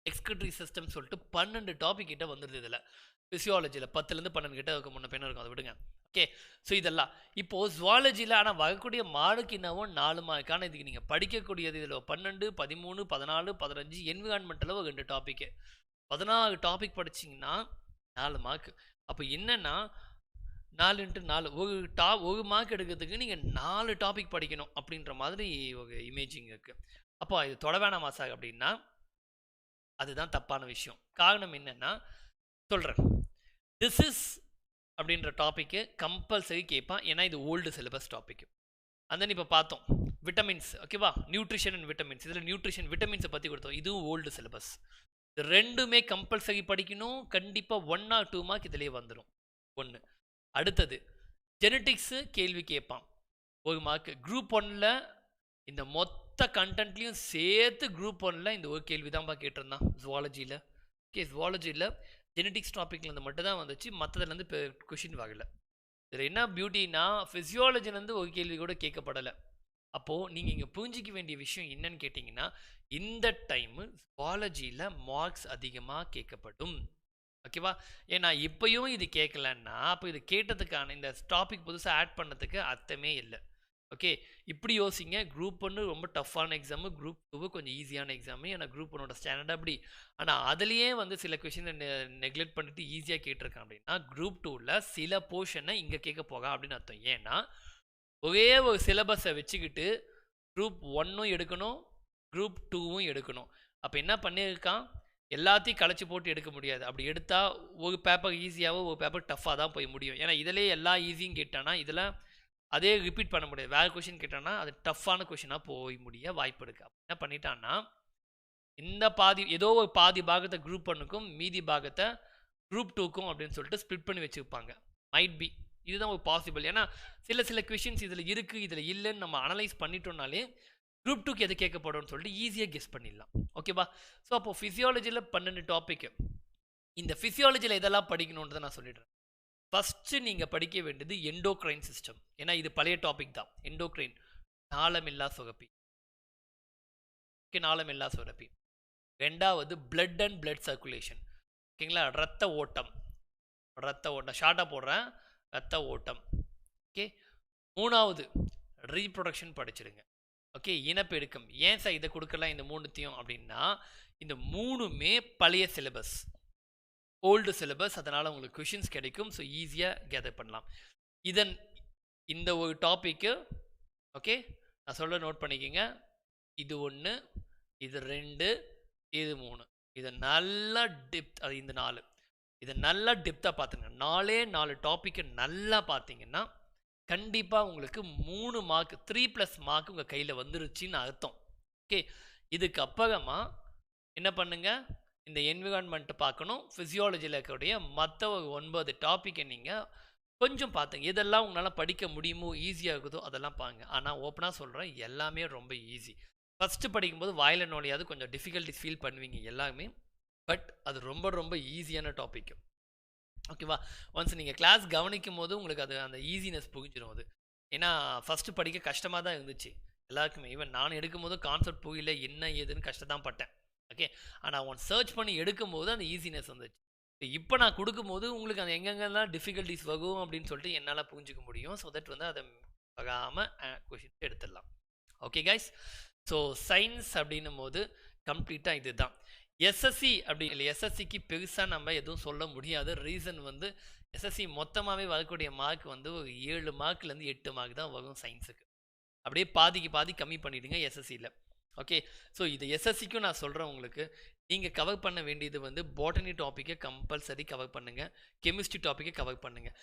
excretory system சொல்லிட்டு 12 டாபிக் கிட்ட வந்துடுது. இதில் ஃபிசியாலஜியில் 10லேருந்து 12 கிட்ட இருக்கும், முன்ன பின்ன இருக்கும், அதை விடுங்க. ஓகே, ஸோ இதெல்லாம் இப்போது ஜுவாலஜியில். ஆனால் வரக்கூடிய மார்க்கு என்னவோ 4 மார்க். ஆனால் இதுக்கு நீங்கள் படிக்கக்கூடியது இதில் 12, 13, 14, 15, என்விரான்மெண்ட்டில் ஒரு 2 டாப்பிக்கு, 14 டாபிக் படிச்சிங்கன்னா 4 மார்க். அப்போ என்னென்னா 4 × 4 ஒரு மார்க் எடுக்கிறதுக்கு நீங்கள் 4 டாபிக் படிக்கணும் அப்படின்ற மாதிரி ஒரு இமேஜிங் இருக்குது. அப்போ இது தொட வேணாமா சார் அப்படின்னா அதுதான் தப்பான விஷயம். காரணம் என்னென்னா சொல்கிறேன். டிசீஸ் அப்படின்ற டாப்பிக்கு கம்பல்சரி கேட்பான். ஏன்னா இது ஓல்டு சிலபஸ் டாபிக். அந்த இப்போ பார்த்தோம் விட்டமின்ஸ். ஓகேவா? Nutrition and vitamins. இதில் நியூட்ரிஷன் விட்டமின்ஸை பற்றி கொடுத்தோம். இதுவும் ஓல்டு சிலபஸ். இது 2மே கம்பல்சரி படிக்கணும். கண்டிப்பாக 1 or 2 மார்க் இதிலே வந்துடும். 1. அடுத்தது ஜெனட்டிக்ஸு கேள்வி கேட்பான், 1 மார்க். குரூப் 1ல் இந்த மொத்த கண்டென்ட்லையும் சேர்த்து குரூப் 1ல் இந்த ஒரு கேள்வி தான்ப்பா கேட்டிருந்தான் ஜுவாலஜியில். ஓகே, ஜுவாலஜியில் ஜெனட்டிக்ஸ் டாப்பிக்லேருந்து மட்டும் தான் வந்துச்சு, மற்றதுலேருந்து இப்போ கொஷின் வரல. இதில் என்ன பியூட்டின்னா ஃபிசியாலஜிலேருந்து ஒரு கேள்வி கூட கேட்கப்படலை. அப்போது நீங்கள் இங்கே புரிஞ்சிக்க வேண்டிய விஷயம் என்னன்னு கேட்டிங்கன்னா, இந்த டைமு ஜுவாலஜியில் மார்க்ஸ் அதிகமாக கேட்கப்படும். ஓகேவா? ஏன்னா இப்பயும் இது கேட்கலன்னா, அப்போ இது கேட்டதுக்கான இந்த டாபிக் புதுசாக ஆட் பண்ணதுக்கு அர்த்தமே இல்லை. ஓகே, இப்படி யோசிங்க. குரூப் 1 ரொம்ப டஃப்பான எக்ஸாமு, குரூப் 2 கொஞ்சம் ஈஸியான எக்ஸாமு. ஏன்னா குரூப் 1ஓட ஸ்டாண்டர்ட் அப்படி. ஆனால் அதுலேயே வந்து சில கொஷினை நெக்லெக்ட் பண்ணிட்டு ஈஸியாக கேட்டிருக்கான் அப்படின்னா, குரூப் 2வில் சில போர்ஷனை இங்கே கேட்க போகா அப்படின்னு அர்த்தம். ஏன்னா ஒரே ஒரு சிலபஸை வச்சுக்கிட்டு குரூப் 1ம் எடுக்கணும், குரூப் 2வும் எடுக்கணும். அப்போ என்ன பண்ணியிருக்கான், எல்லாத்தையும் கலைச்சி போட்டு எடுக்க முடியாது. அப்படி எடுத்தால் ஒரு பேப்பர் ஈஸியாகவும் ஒரு பேப்பர் டஃப்பாக தான் போய் முடியும். ஏன்னா இதிலே எல்லா ஈஸியும் கேட்டானா இதில் அதே ரிப்பீட் பண்ண முடியாது. வேறு கொஷின் கேட்டானா அது டஃப்பான கொஷினாக போய் முடிய வாய்ப்பு இருக்குது. அப்போ என்ன பண்ணிட்டான்னா, இந்த பாதி ஏதோ ஒரு பாதி பாகத்தை குரூப் 1க்கும் மீதி பாகத்தை குரூப் 2க்கும் அப்படின்னு சொல்லிட்டு ஸ்ப்ளிட் பண்ணி வச்சுருப்பாங்க. மைட் பி இதுதான் ஒரு பாசிபிள். ஏன்னா சில கொஷின்ஸ் இதில் இருக்குது இதில் இல்லைன்னு நம்ம அனலைஸ் பண்ணிட்டோம்னாலே குரூப் 2க்கு எது கேட்கப்படும்னு சொல்லிட்டு ஈஸியாக கெஸ் பண்ணிடலாம். ஓகேவா? ஸோ அப்போது ஃபிசியாலஜியில் 12 டாப்பிக்கு. இந்த ஃபிசியாலஜியில் எதெல்லாம் படிக்கணுன்றதை நான் சொல்லிடுறேன். ஃபஸ்ட்டு நீங்கள் படிக்க வேண்டியது எண்டோக்ரைன் சிஸ்டம். ஏன்னா இது பழைய டாபிக் தான். எண்டோக்ரைன் நாளமில்லா சுரப்பி. ஓகே, நாளமில்லா சுரப்பி. ரெண்டாவது பிளட் அண்ட் பிளட் சர்க்குலேஷன். ஓகேங்களா? ரத்த ஓட்டம் ஷார்ட்டாக போடுறேன். ரத்த ஓட்டம். ஓகே, மூணாவது ரீப்ரொடக்ஷன் படிச்சிடுங்க. ஓகே, இனப்பெருக்கம். ஏன் சார் இதை கொடுக்கலாம் இந்த மூணுத்தையும் அப்படின்னா, இந்த மூணுமே பழைய சிலபஸ், ஓல்டு சிலபஸ். அதனால் உங்களுக்கு கொஷின்ஸ் கிடைக்கும். ஸோ ஈஸியாக கேதர் பண்ணலாம். இந்த ஒரு டாப்பிக்கு ஓகே நான் சொல்ல நோட் பண்ணிக்கோங்க. இது 1, இது 2, இது 3. இது நல்லா டெப்த், அது இந்த 4. இதை நல்லா டெப்த்தாக பார்த்துங்க. 4 டாப்பிக்கை நல்லா பார்த்தீங்கன்னா கண்டிப்பாக உங்களுக்கு 3 மார்க் 3+ மார்க் உங்கள் கையில் வந்துருச்சுன்னு அர்த்தம். ஓகே, இதுக்கு அப்புறமா என்ன பண்ணுங்க, இந்த என்விரான்மெண்ட்டை பார்க்கணும். ஃபிசியாலஜியில் இருக்கக்கூடிய மற்ற ஒரு 9 டாப்பிக்கை நீங்கள் கொஞ்சம் பார்த்துங்க. எதெல்லாம் உங்களால் படிக்க முடியுமோ ஈஸியாக இருக்குதோ அதெல்லாம் பாருங்க. ஆனால் ஓப்பனாக சொல்கிறேன், எல்லாமே ரொம்ப ஈஸி. ஃபஸ்ட்டு படிக்கும்போது வாயில் நோலையாவது கொஞ்சம் டிஃபிகல்ட்டிஸ் ஃபீல் பண்ணுவீங்க எல்லாமே. பட் அது ரொம்ப ரொம்ப ஈஸியான டாபிக். ஓகேவா? ஒன்ஸ் நீங்கள் கிளாஸ் கவனிக்கும் போது உங்களுக்கு அது அந்த ஈஸினஸ் புரிஞ்சிடும் அது. ஏன்னா ஃபஸ்ட்டு படிக்க கஷ்டமாக தான் இருந்துச்சு எல்லாருக்குமே. ஈவன் நான் எடுக்கும்போது கான்செப்ட் புரியல, என்ன ஏதுன்னு கஷ்டம் பட்டேன். ஓகே, ஆனால் ஒன் சர்ச் பண்ணி எடுக்கும்போது அந்த ஈஸினஸ் வந்துச்சு. இப்போ நான் கொடுக்கும்போது உங்களுக்கு அந்த எங்கெங்கெல்லாம் டிஃபிகல்ட்டிஸ் வரும் அப்படின்னு சொல்லிட்டு என்னால் புரிஞ்சிக்க முடியும். ஸோ தட் வந்து அதை வராமல் கொஷின்ஸ் எடுத்துடலாம். ஓகே கைஸ், ஸோ சயின்ஸ் அப்படின்னும் போது கம்ப்ளீட்டாக இது தான். எஸ்எஸ்சி அப்படி இல்லை, எஸ்எஸ்சிக்கு பெருசாக நம்ம எதுவும் சொல்ல முடியாது. ரீசன் வந்து எஸ்எஸ்சி மொத்தமாகவே வரக்கூடிய மார்க் வந்து ஒரு 7 மார்க்லேருந்து 8 மார்க் தான் வரும் சயின்ஸுக்கு. அப்படியே பாதிக்கு பாதி கம்மி பண்ணிவிடுங்க எஸ்எஸ்சியில். ஓகே, ஸோ இது எஸ்எஸ்சிக்கும் நான் சொல்கிறேன் உங்களுக்கு, நீங்கள் கவர் பண்ண வேண்டியது வந்து பாட்டனி டாப்பிக்கை கம்பல்சரி கவர் பண்ணுங்கள், கெமிஸ்ட்ரி டாப்பிக்கை கவர் பண்ணுங்கள்.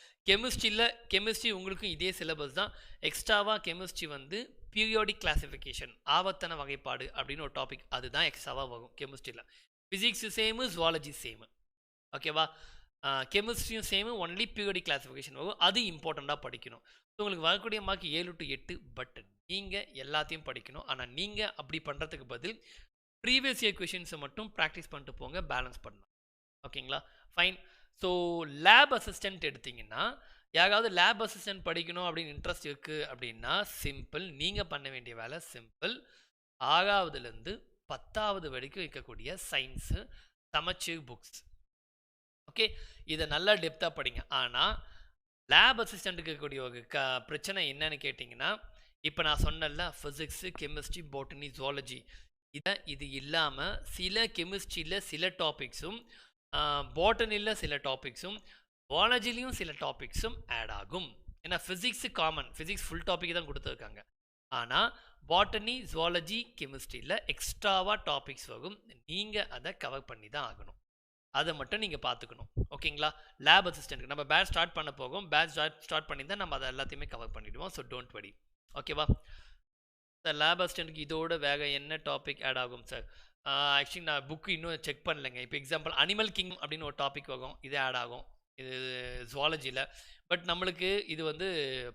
கெமிஸ்ட்ரி உங்களுக்கும் இதே சிலபஸ் தான். எக்ஸ்ட்ராவாக கெமிஸ்ட்ரி வந்து பீரியாடிக் கிளாசிஃபிகேஷன், ஆவர்த்தன வகைப்பாடு அப்படின்னு ஒரு டாபிக், அதுதான் எக்ஸ்ட்ராவாக வரும் கெமிஸ்ட்ரியில். Physics சேமு, zoology சேமு. ஓகேவா? கெமிஸ்ட்ரியும் சேமு, ஒன்லி பீரியாடிக் கிளாசிஃபிகேஷன் வரும். அது இம்பார்ட்டண்ட்டாக படிக்கணும். ஸோ உங்களுக்கு வரக்கூடிய மார்க் 7 to 8. பட் நீங்கள் எல்லாத்தையும் படிக்கணும். ஆனால் நீங்கள் அப்படி பண்ணுறதுக்கு பதில் ப்ரீவியஸ் இயர் கொஷின்ஸை மட்டும் ப்ராக்டிஸ் பண்ணிட்டு போங்க, பேலன்ஸ் பண்ணலாம். ஓகேங்களா? ஃபைன். ஸோ லேப் அசிஸ்டன்ட் எடுத்திங்கன்னா, யாராவது லேப் அசிஸ்டன்ட் படிக்கணும் அப்படின்னு இன்ட்ரெஸ்ட் இருக்குது அப்படின்னா சிம்பிள். நீங்கள் பண்ண வேண்டிய வேலை சிம்பிள். 6வதுலேருந்து 10வது வரைக்கும் இருக்கக்கூடிய சயின்ஸு சமச்சீர் புக்ஸ். ஓகே, இதை நல்லா டெப்த்தாக படிங்க. ஆனால் லேப் அசிஸ்டண்ட்டுக்கு இருக்கக்கூடிய ஒரு பிரச்சனை என்னன்னு கேட்டிங்கன்னா, இப்போ நான் சொன்னல ஃபிசிக்ஸு, கெமிஸ்ட்ரி, பாட்டனி, ஜுவாலஜி, இது இல்லாமல் சில கெமிஸ்ட்ரியில் சில டாபிக்ஸும், பாட்டனியில் சில டாபிக்ஸும், ஜுவாலஜிலையும் சில டாபிக்ஸும் ஆட் ஆகும். ஏன்னா physics common, physics full topic தான் கொடுத்துருக்காங்க. ஆனால் பாட்டனி, ஜுவாலஜி, கெமிஸ்ட்ரியில் எக்ஸ்ட்ராவாக டாபிக்ஸ் வரும். நீங்கள் அதை கவர் பண்ணி தான் ஆகணும். அதை மட்டும் நீங்கள் பார்த்துக்கணும். ஓகேங்களா? லேப் அசிஸ்டன்ட்டுக்கு நம்ம பேட்ச் ஸ்டார்ட் பண்ண போகும். பேட்ச் ஸ்டார்ட் பண்ணி தான் நம்ம அதை எல்லாத்தையுமே கவர் பண்ணிவிடுவோம். ஸோ டோன்ட் வரி. ஓகேவா? சார் லேப் அசிஸ்டன்ட்டுக்கு இதோட வேக என்ன டாபிக் ஆட் ஆகும் சார்? ஆக்சுவலி நான் புக்கு இன்னும் செக் பண்ணலைங்க. இப்போ எக்ஸாம்பிள் அனிமல் கிங் அப்படின்னு ஒரு டாபிக் வரும், இது ஆட் ஆகும். இது ஜுவாலஜியில். பட் நம்மளுக்கு இது வந்து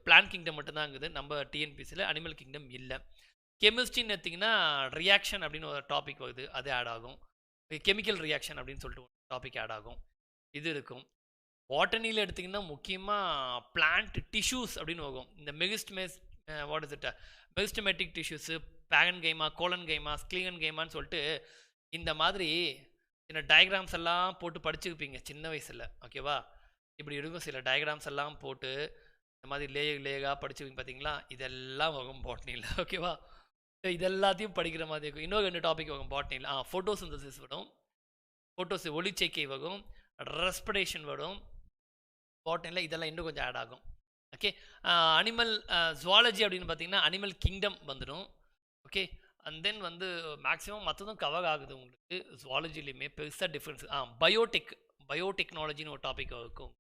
பிளான்ட் கிங்டம் மட்டும்தான் இருக்குது. நம்ம டிஎன்பிசியில் அனிமல் கிங்டம் இல்லை. கெமிஸ்ட்ரின்னு எடுத்திங்கன்னா ரியாக்ஷன் அப்படின்னு ஒரு டாபிக் வருது, அது ஆட் ஆகும். கெமிக்கல் ரியாக்ஷன் அப்படின்னு சொல்லிட்டு ஒரு டாபிக் ஆட் ஆகும். இது இருக்கும். பாட்டனியில் எடுத்திங்கன்னா முக்கியமாக பிளான்ட் டிஷ்யூஸ் அப்படின்னு வரும். இந்த what is it meristematic tissues parenchyma collenchyma ஸ்க்ளீகன் கைமான்னு சொல்லிட்டு இந்த மாதிரி சின்ன டயக்ராம்ஸ் எல்லாம் போட்டு படிச்சுருப்பீங்க சின்ன வயசில். ஓகேவா, இப்படி இருக்கும் சில டயக்ராம்ஸ் எல்லாம் போட்டு இந்த மாதிரி லேயராக படிச்சுருப்பீங்க பார்த்தீங்களா, இதெல்லாம் வரும் பாட்னியில். ஓகேவா, ஸோ இதெல்லாத்தையும் படிக்கிற மாதிரி இருக்கும். இன்னொரு 2 டாபிக் வரும் பாட்னியில். ஃபோட்டோசிந்தசிஸ் வரும், ஒளிச்சேர்க்கை வரும், ரெஸ்பிரேஷன் வரும் பாட்னியில். இதெல்லாம் இன்னும் கொஞ்சம் ஆட் ஆகும். ஓகே, அனிமல் ஜுவாலஜி அப்படின்னு பார்த்தீங்கன்னா அனிமல் கிங்டம் வந்துடும். ஓகே, அண்ட் தென் வந்து மேக்ஸிமம் மற்றதும் கவர் ஆகுது உங்களுக்கு ஜுவாலஜிலையுமே பெருசாக டிஃப்ரென்ஸ். பயோடெக்னாலஜின்னு ஒரு டாபிக் இருக்கும்.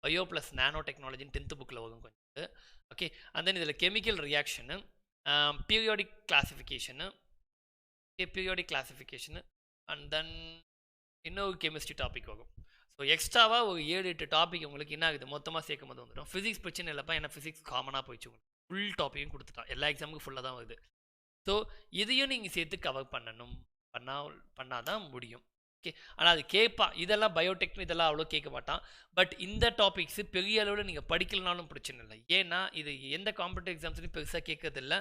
பயோ ப்ளஸ் நானோ டெக்னாலஜின்னு 10th புக்கில் வரும் கொஞ்சம். ஓகே, அண்ட் தென் இதில் chemical reaction, periodic classification, periodic classification, and then இன்னொரு கெமிஸ்ட்ரி டாபிக் வரும். ஸோ எக்ஸ்ட்ராவாக ஒரு 7-8 டாபிக் உங்களுக்கு என்ன ஆகுது மொத்தமாக சேர்க்கும் போது வந்துடும். ஃபிசிக்ஸ் பிரச்சனை இல்லைப்பா, ஏன்னா ஃபிசிக்ஸ் காமனாக போயிடுச்சு உங்களுக்கு. ஃபுல் டாப்பிக்கும் கொடுத்துட்டான், எல்லா எக்ஸாமுக்கும் ஃபுல்லாக தான் வருது. ஸோ இதையும் நீங்கள் சேர்த்து கவர் பண்ணாதான் முடியும். ஓகே, ஆனால் அது கேட்பான், இதெல்லாம் பயோடெக் இதெல்லாம் அவ்வளோ கேட்க மாட்டான். பட் இந்த டாபிக்ஸு பெரிய அளவில் நீங்கள் படிக்கலனாலும் பிரச்சனை இல்லை. ஏன்னா இது எந்த காம்படிட்டிவ் எக்ஸாம்ஸ்லையும் பெருசாக கேட்கறதில்ல.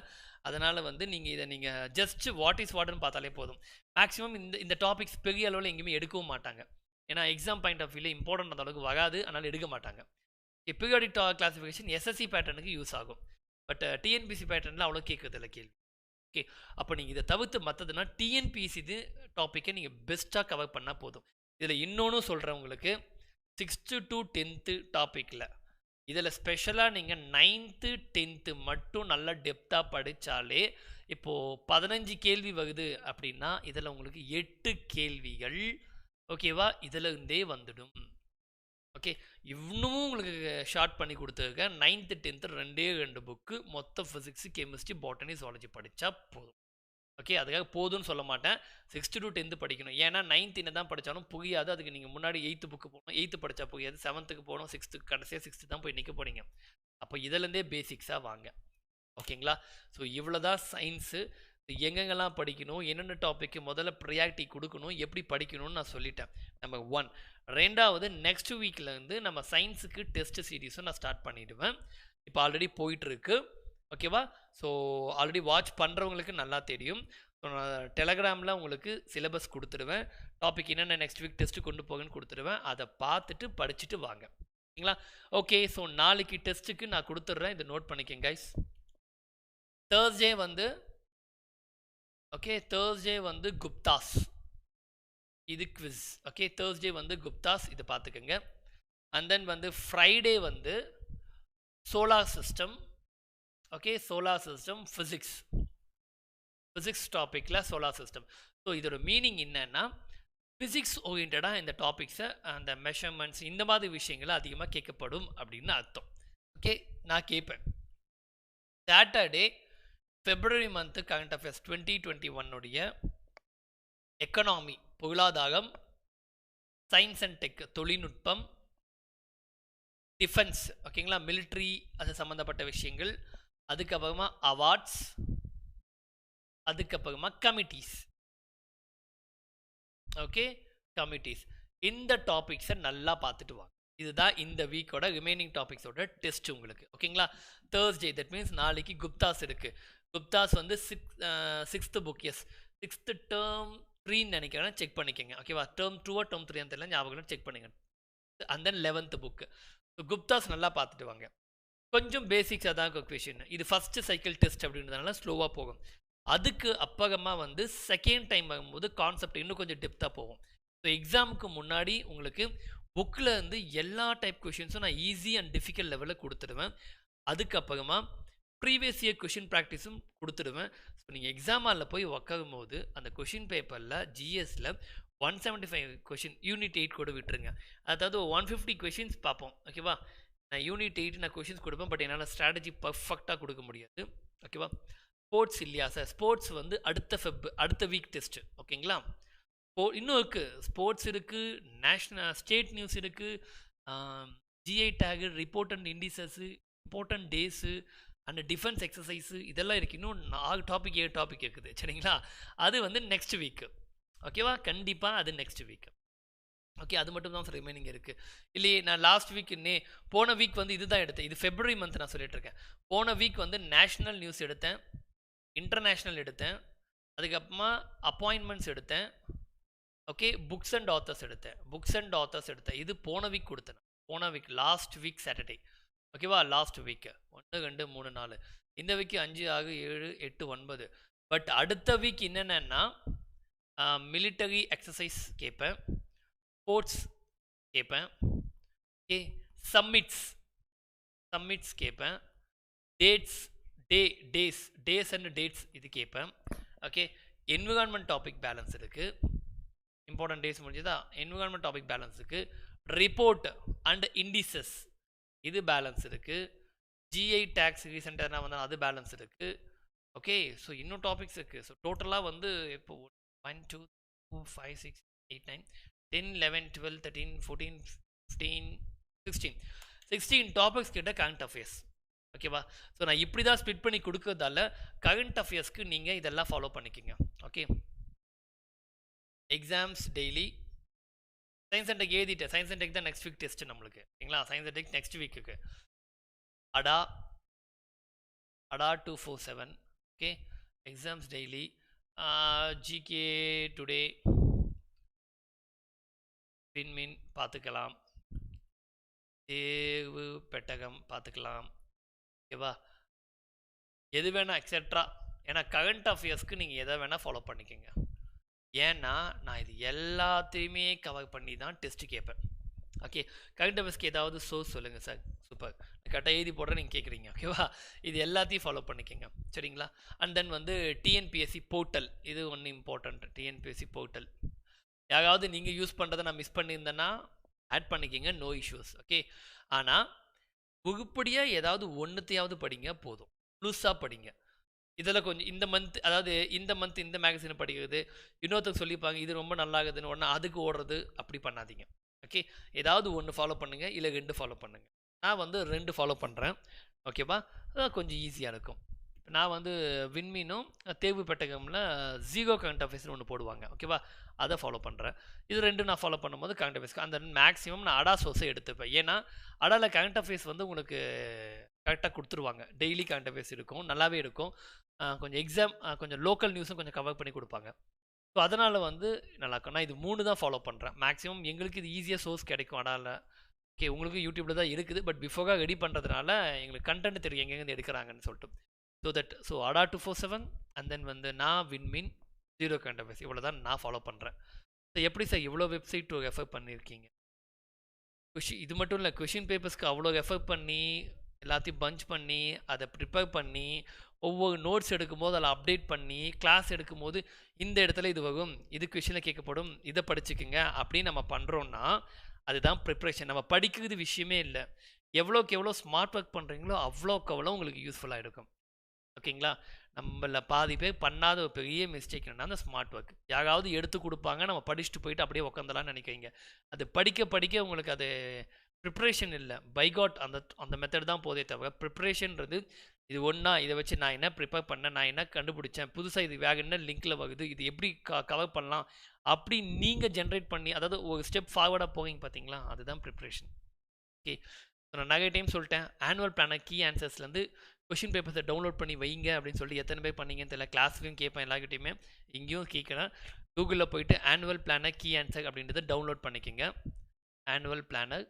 அதனால் வந்து நீங்கள் ஜஸ்ட் வாட் இஸ் வாட்னு பார்த்தாலே போதும். மேக்ஸிமம் இந்த டாபிக்ஸ் பெரிய அளவில் எங்கேயுமே எடுக்கவும் மாட்டாங்க. ஏன்னா எக்ஸாம் பாயிண்ட் ஆஃப் வியூவில் இம்பார்ட்டன்ட் அந்த அளவுக்கு வராது, அதனால் எடுக்க மாட்டாங்க. பீரியாடிக் கிளாசிஃபிகேஷன் எஸ்எஸ்சி பேட்டர்னுக்கு யூஸ் ஆகும், பட் டிஎன்பிசி பேட்டர்னில் அவ்வளோ கேட்கறதில்ல கேள்வி. ஓகே, அப்போ நீங்கள் இதை தவிர்த்து மற்றதுனா டிஎன்பிசி இது டாப்பிக்கை நீங்கள் பெஸ்ட்டாக கவர் பண்ணால் போதும். இதில் இன்னொன்று சொல்கிறேன் உங்களுக்கு, 6th to 10th டாப்பிக்கில் இதில் ஸ்பெஷலாக நீங்கள் 9th 10th மட்டும் நல்லா டெப்த்தாக படித்தாலே இப்போது 15 கேள்வி வருது அப்படின்னா இதில் உங்களுக்கு 8 கேள்விகள் ஓகேவா இதில் இருந்தே வந்துடும். ஓகே, இன்னமும் உங்களுக்கு ஷார்ட் பண்ணி கொடுத்துருக்கேன். 9th 10th 2 புக்கு, மொத்த ஃபிசிக்ஸு கெமிஸ்ட்ரி பாட்டனி ஜுவாலஜி படித்தா போதும். ஓகே, அதுக்காக போதும்னு சொல்ல மாட்டேன், 6th to 10th படிக்கணும். ஏன்னா 9th என்ன தான் படித்தாலும் புரியாது, அதுக்கு நீங்கள் முன்னாடி 8th புக்கு போகணும், 8th படித்தா புரியாது, 7th போகணும், 6th கடைசியாக 6th தான் போய் நிற்க போகிறீங்க. அப்போ இதிலேருந்தே பேசிக்ஸாக வாங்க. ஓகேங்களா, ஸோ இவ்வளோ தான் சயின்ஸு. எங்கெங்கெல்லாம் படிக்கணும், என்னென்ன டாப்பிக்கு முதல்ல ப்ரியாரிட்டி கொடுக்கணும், எப்படி படிக்கணும்னு நான் சொல்லிட்டேன். நம்பர் 1. 2வது, நெக்ஸ்ட் வீக்லேருந்து நம்ம சயின்ஸுக்கு டெஸ்ட் சீரீஸும் நான் ஸ்டார்ட் பண்ணிவிடுவேன். இப்போ ஆல்ரெடி போயிட்டுருக்கு. ஓகேவா, ஸோ ஆல்ரெடி வாட்ச் பண்ணுறவங்களுக்கு நல்லா தெரியும். ஸோ நான் டெலகிராமில் உங்களுக்கு சிலபஸ் கொடுத்துடுவேன், டாபிக் என்னென்ன நெக்ஸ்ட் வீக் டெஸ்ட்டு கொண்டு போகன்னு கொடுத்துடுவேன். அதை பார்த்துட்டு படிச்சுட்டு வாங்க. ஓகேங்களா, ஓகே. ஸோ நாளைக்கு டெஸ்ட்டுக்கு நான் கொடுத்துட்றேன், இதை நோட் பண்ணிக்கங்க கைஸ். தேர்ஸ்டே வந்து குப்தாஸ், இது குவிஸ். ஓகே, தேர்ஸ்டே வந்து குப்தாஸ், இதை பார்த்துக்கங்க. அண்ட் தென் வந்து ஃப்ரைடே வந்து solar system. Okay, solar system physics டாப்பிக்கில் சோலார் சிஸ்டம். ஸோ இதோட மீனிங் என்னன்னா ஃபிசிக்ஸ் ஓரியன்டாக இந்த டாபிக்ஸை அந்த மெஷர்மெண்ட்ஸ் இந்த மாதிரி விஷயங்களை அதிகமாக கேட்கப்படும் அப்படின்னு அர்த்தம். ஓகே, நான் கேட்பேன். Saturday February month current affairs 2021 economy பொருளாதாரம், சயின்ஸ் அண்ட் டெக் தொழில்நுட்பம், டிஃபென்ஸ் ஓகேங்களா மிலிட்ரி அது சம்மந்தப்பட்ட விஷயங்கள், அதுக்கப்புறமா அவார்ட்ஸ், அதுக்கப்புறமா கமிட்டிஸ். ஓகே, கமிட்டிஸ் இந்த டாபிக்ஸை நல்லா பார்த்துட்டு வாங்க. இதுதான் இந்த வீக்கோட ரிமைனிங் டாபிக்ஸோட டெஸ்ட் உங்களுக்கு. ஓகேங்களா, தேர்ஸ்டே தட் மீன்ஸ் நாளைக்கு குப்தாஸ் இருக்குது. குப்தாஸ் வந்து 6th book. S, 6th term 3ன்னு நினைக்கிறேன், செக் பண்ணிக்கோங்க. ஓகேவா, term 2 term 3 தெரியல, ஞாபகம் செக் பண்ணுங்க. And then 11th book. So Guptas நல்லா பார்த்துட்டு வாங்க. கொஞ்சம் பேசிக்ஸாக தான் கொஸ்டின். இது ஃபஸ்ட்டு சைக்கிள் டெஸ்ட் அப்படின்றதுனால ஸ்லோவாக போகும். அதுக்கு அப்புறமா வந்து செகண்ட் டைம் வரும்போது கான்செப்ட் இன்னும் கொஞ்சம் டெப்த்தாக போகும். ஸோ எக்ஸாமுக்கு முன்னாடி உங்களுக்கு புக்கில் இருந்து எல்லா டைப் கொஷின்ஸும் நான் ஈஸி அண்ட் டிஃபிகல்ட் லெவலில் கொடுத்துடுவேன். அதுக்கப்புறமா ப்ரீவியஸ் இயர் கொஷின் ப்ராக்டிஸும் கொடுத்துடுவேன். ஸோ நீங்கள் எக்ஸாம் ஹாலில் போய் உட்காரும் போது அந்த கொஷின் பேப்பரில் ஜிஎஸ்சில் 175 கொஷின் யூனிட் 8 கூட விட்டுருங்க. அதாவது 150 கொஷின்ஸ் பார்ப்போம். ஓகேவா, நான் யூனிட் 8 நான் கொஷின்ஸ் கொடுப்பேன், பட் என்னால் ஸ்ட்ராட்டஜி பர்ஃபெக்டாக கொடுக்க முடியாது. ஓகேவா, ஸ்போர்ட்ஸ் இல்லையா சார், ஸ்போர்ட்ஸ் வந்து அடுத்த வீக் டெஸ்ட்டு. ஓகேங்களா, இன்னும் இருக்குது, ஸ்போர்ட்ஸ் இருக்குது, ஸ்டேட் நியூஸ் இருக்குது, GI tag, report and indices, important days and defence exercise இதெல்லாம் இருக்குது. இன்னும் 7 டாபிக் இருக்குது. சரிங்களா, அது வந்து நெக்ஸ்ட் வீக்கு. ஓகேவா, கண்டிப்பாக அது நெக்ஸ்ட் வீக்கு. ஓகே, அது மட்டும் தான் ரிமைனிங் இருக்குது. இல்லையே, நான் லாஸ்ட் வீக் போன வீக் வந்து இதுதான் எடுத்தேன். இது ஃபெப்ரவரி மந்த் நான் சொல்லிட்டு இருக்கேன். போன வீக் வந்து நேஷனல் நியூஸ் எடுத்தேன், இன்டர்நேஷ்னல் எடுத்தேன், அதுக்கப்புறமா அப்பாயின்மெண்ட்ஸ் எடுத்தேன். ஓகே, புக்ஸ் அண்ட் ஆத்தர்ஸ் எடுத்தேன். இது போன வீக் கொடுத்தேன். போன வீக் லாஸ்ட் வீக் சாட்டர்டே. ஓகேவா, லாஸ்ட் வீக் 1 2 3 4 இந்த வீக் 5 6 7 8 9. பட் அடுத்த வீக் என்னென்னா மிலிட்டரி எக்ஸசைஸ் கேட்பேன், ஸ்போர்ட்ஸ் கேட்பேன், ஓகே, சம்மிட்ஸ் கேட்பேன், டேஸ் அண்ட் டேட்ஸ் இது கேட்பேன். ஓகே, என்விரான்மெண்ட் டாபிக் பேலன்ஸ் இருக்குது. இம்பார்ட்டன்ட் டேஸ் முடிஞ்சதா, என்விரான்மெண்ட் டாபிக் பேலன்ஸ் இருக்குது. ரிப்போர்ட் அண்ட் இண்டிசஸ் இது பேலன்ஸ் இருக்குது. ஜிஐ டேக்ஸ் ரீசெண்டாக வந்து அது பேலன்ஸ் இருக்குது. ஓகே, ஸோ இன்னும் டாபிக்ஸ் இருக்குது. ஸோ டோட்டலாக வந்து இப்போ 1 2 2 5 6 8 9 10 11 12 13 14 15 16 டாபிக்ஸ் கிட்ட கரண்ட் அஃபேர்ஸ். ஓகேவா, ஸோ நான் இப்படி தான் ஸ்பிட் பண்ணி கொடுக்கறதால கரண்ட் அஃபேர்ஸ்க்கு நீங்கள் இதெல்லாம் ஃபாலோ பண்ணிக்கோங்க. Okay, exams daily. Science and tech எழுதிட்டேன். சயின்ஸ் அண்ட் டெக் தான் நெக்ஸ்ட் வீக் டெஸ்ட் நம்மளுக்கு. சரிங்களா, சயின்ஸ் அண்ட் டெக் நெக்ஸ்ட் வீக்குக்கு. அடா 247. Okay, exams daily. GK today, விண்மீன் பார்த்துக்கலாம், தேர்வு பெட்டகம் பார்த்துக்கலாம். ஓகேவா, எது வேணால் எக்ஸெட்ரா. ஏன்னா கரண்ட் அஃபேர்ஸ்க்கு நீங்கள் எதை வேணால் ஃபாலோ பண்ணிக்கோங்க. ஏன்னா நான் இது எல்லாத்தையுமே கவர் பண்ணி தான் டெஸ்ட்டு கேட்பேன். ஓகே, கரண்ட் அஃபேர்ஸ்க்கு ஏதாவது சோர்ஸ் சொல்லுங்கள் சார். சூப்பர், கரெக்டாக எழுதி போடுற நீங்கள் கேட்குறீங்க. ஓகேவா, இது எல்லாத்தையும் ஃபாலோ பண்ணிக்கோங்க. சரிங்களா, அண்ட் தென் வந்து டிஎன்பிஎஸ்சி போர்ட்டல், இது ஒன்று இம்பார்ட்டண்ட். டிஎன்பிஎஸ்சி போர்ட்டல் யாராவது நீங்கள் யூஸ் பண்ணுறதை நான் மிஸ் பண்ணியிருந்தேன்னா ஆட் பண்ணிக்கோங்க, நோ இஷ்யூஸ். ஓகே, ஆனால் உருப்படியாக ஏதாவது ஒன்றுத்தையாவது படிங்க, போதும். முழுசாக படிங்க. இதில் கொஞ்சம் இந்த மந்த் இந்த மேகசினை படிக்கிறது, இன்னொருத்தர் சொல்லிப்பாங்க இது ரொம்ப நல்லா இருக்குதுன்னு ஒன்று அதுக்கு ஓடுறது, அப்படி பண்ணாதீங்க. ஓகே, ஏதாவது ஒன்று ஃபாலோ பண்ணுங்கள், இல்லை 2 ஃபாலோ பண்ணுங்கள். நான் வந்து 2 ஃபாலோ பண்ணுறேன். ஓகேவா, அதான் கொஞ்சம் ஈஸியாக இருக்கும். நான் வந்து விண்மீனும் தேர்வு பெட்டகமில் ஜீரோ கரண்ட் அஃபேர்ஸ்னு ஒன்று போடுவாங்க. ஓகேவா, அதை ஃபாலோ பண்ணுறேன். இது 2 நான் ஃபாலோ பண்ணும்போது கரண்ட் அஃபேர்ஸ்க்கு அந்த மேக்ஸிமம் நான் அடா சோர்ஸை எடுத்துப்பேன். ஏன்னா அடாவில் கரண்ட் அஃபேர்ஸ் வந்து உங்களுக்கு கரெக்டாக கொடுத்துருவாங்க. டெய்லி கரண்ட் அஃபேர்ஸ் இருக்கும், நல்லாவே இருக்கும். கொஞ்சம் எக்ஸாம் கொஞ்சம் லோக்கல் நியூஸும் கொஞ்சம் கவர் பண்ணி கொடுப்பாங்க. ஸோ அதனால் வந்து நல்லாயிருக்கும். நான் இது 3 தான் ஃபாலோ பண்ணுறேன். மேக்ஸிமம் எங்களுக்கு இது ஈஸியாக சோர்ஸ் கிடைக்கும் அடாவில். ஓகே, உங்களுக்கு யூடியூப்பில் தான் இருக்குது. பட் பிஃபோராக ரெடி பண்ணுறதுனால எங்களுக்கு கண்டென்ட் தெரியும் எங்கேருந்து எடுக்கிறாங்கன்னு சொல்லிட்டு. ஸோ அடா 247 அண்ட் தென் வந்து நான் விண்மீன் ஜீரோ கரண்ட் அஃபேர்ஸ் இவ்வளோ தான் நான் ஃபாலோ பண்ணுறேன். ஸோ எப்படி சார் இவ்வளோ வெப்சைட் ரெஃபர் பண்ணியிருக்கீங்க? இது மட்டும் இல்லை, கொஷின் பேப்பர்ஸ்க்கு அவ்வளோ ரெஃபர் பண்ணி எல்லாத்தையும் பஞ்ச் பண்ணி அதை ப்ரிப்பேர் பண்ணி ஒவ்வொரு நோட்ஸ் எடுக்கும்போது அதில் அப்டேட் பண்ணி கிளாஸ் எடுக்கும்போது இந்த இடத்துல இது வரும், இது கொஷினில் கேட்கப்படும், இதை படிச்சுக்குங்க அப்படின்னு நம்ம பண்ணுறோன்னா அதுதான் ப்ரிப்ரேஷன். நம்ம படிக்கிறது விஷயமே இல்லை. எவ்வளோக்கு எவ்வளோ ஸ்மார்ட் ஒர்க் பண்ணுறீங்களோ அவ்வளோக்கு அவ்வளோ உங்களுக்கு யூஸ்ஃபுல்லாக இருக்கும். ஓகேங்களா, நம்மள பாதி பேர் பண்ணாத ஒரு பெரிய மிஸ்டேக் என்னன்னா அந்த ஸ்மார்ட் ஒர்க். யாராவது எடுத்து கொடுப்பாங்க, நம்ம படிச்சுட்டு போயிட்டு அப்படியே உட்காந்தலாம்னு நினைக்கிறீங்க. அது படிக்க உங்களுக்கு அது ப்ரிப்ரேஷன் இல்லை. பைகாட் அந்த மெத்தட் தான் போதே தவிர ப்ரிப்ரேஷன்றது இது ஒன்றா இதை வச்சு நான் என்ன ப்ரிப்பேர் பண்ணேன், நான் என்ன கண்டுபிடிச்சேன், புதுசாக இது வேறு என்ன லிங்க்கில் வருது, இது எப்படி கவர் பண்ணலாம் அப்படி நீங்கள் ஜென்ரேட் பண்ணி, அதாவது ஒரு ஸ்டெப் ஃபார்வர்டாக போவீங்க பார்த்தீங்களா, அதுதான் ப்ரிப்ரேஷன். ஓகே, நான் நிறைய டைம் சொல்லிட்டேன், ஆனுவல் பிளானர் கீ ஆன்சர்ஸ்லேருந்து கொஷின் பேப்பர்ஸை டவுன்லோட் பண்ணி வைங்க அப்படின்னு சொல்லி எத்தனை பேர் பண்ணீங்கன்னு தெரியல. கிளாஸ்லையும் கேட்பேன், எல்லாக்கிட்டையுமே இங்கேயும் கேட்குறேன். கூகுளில் போயிட்டு ஆனுவல் பிளானர் கீ ஆன்சர் அப்படின்றத டவுன்லோட் பண்ணிக்கோங்க. ஆனுவல் பிளானர்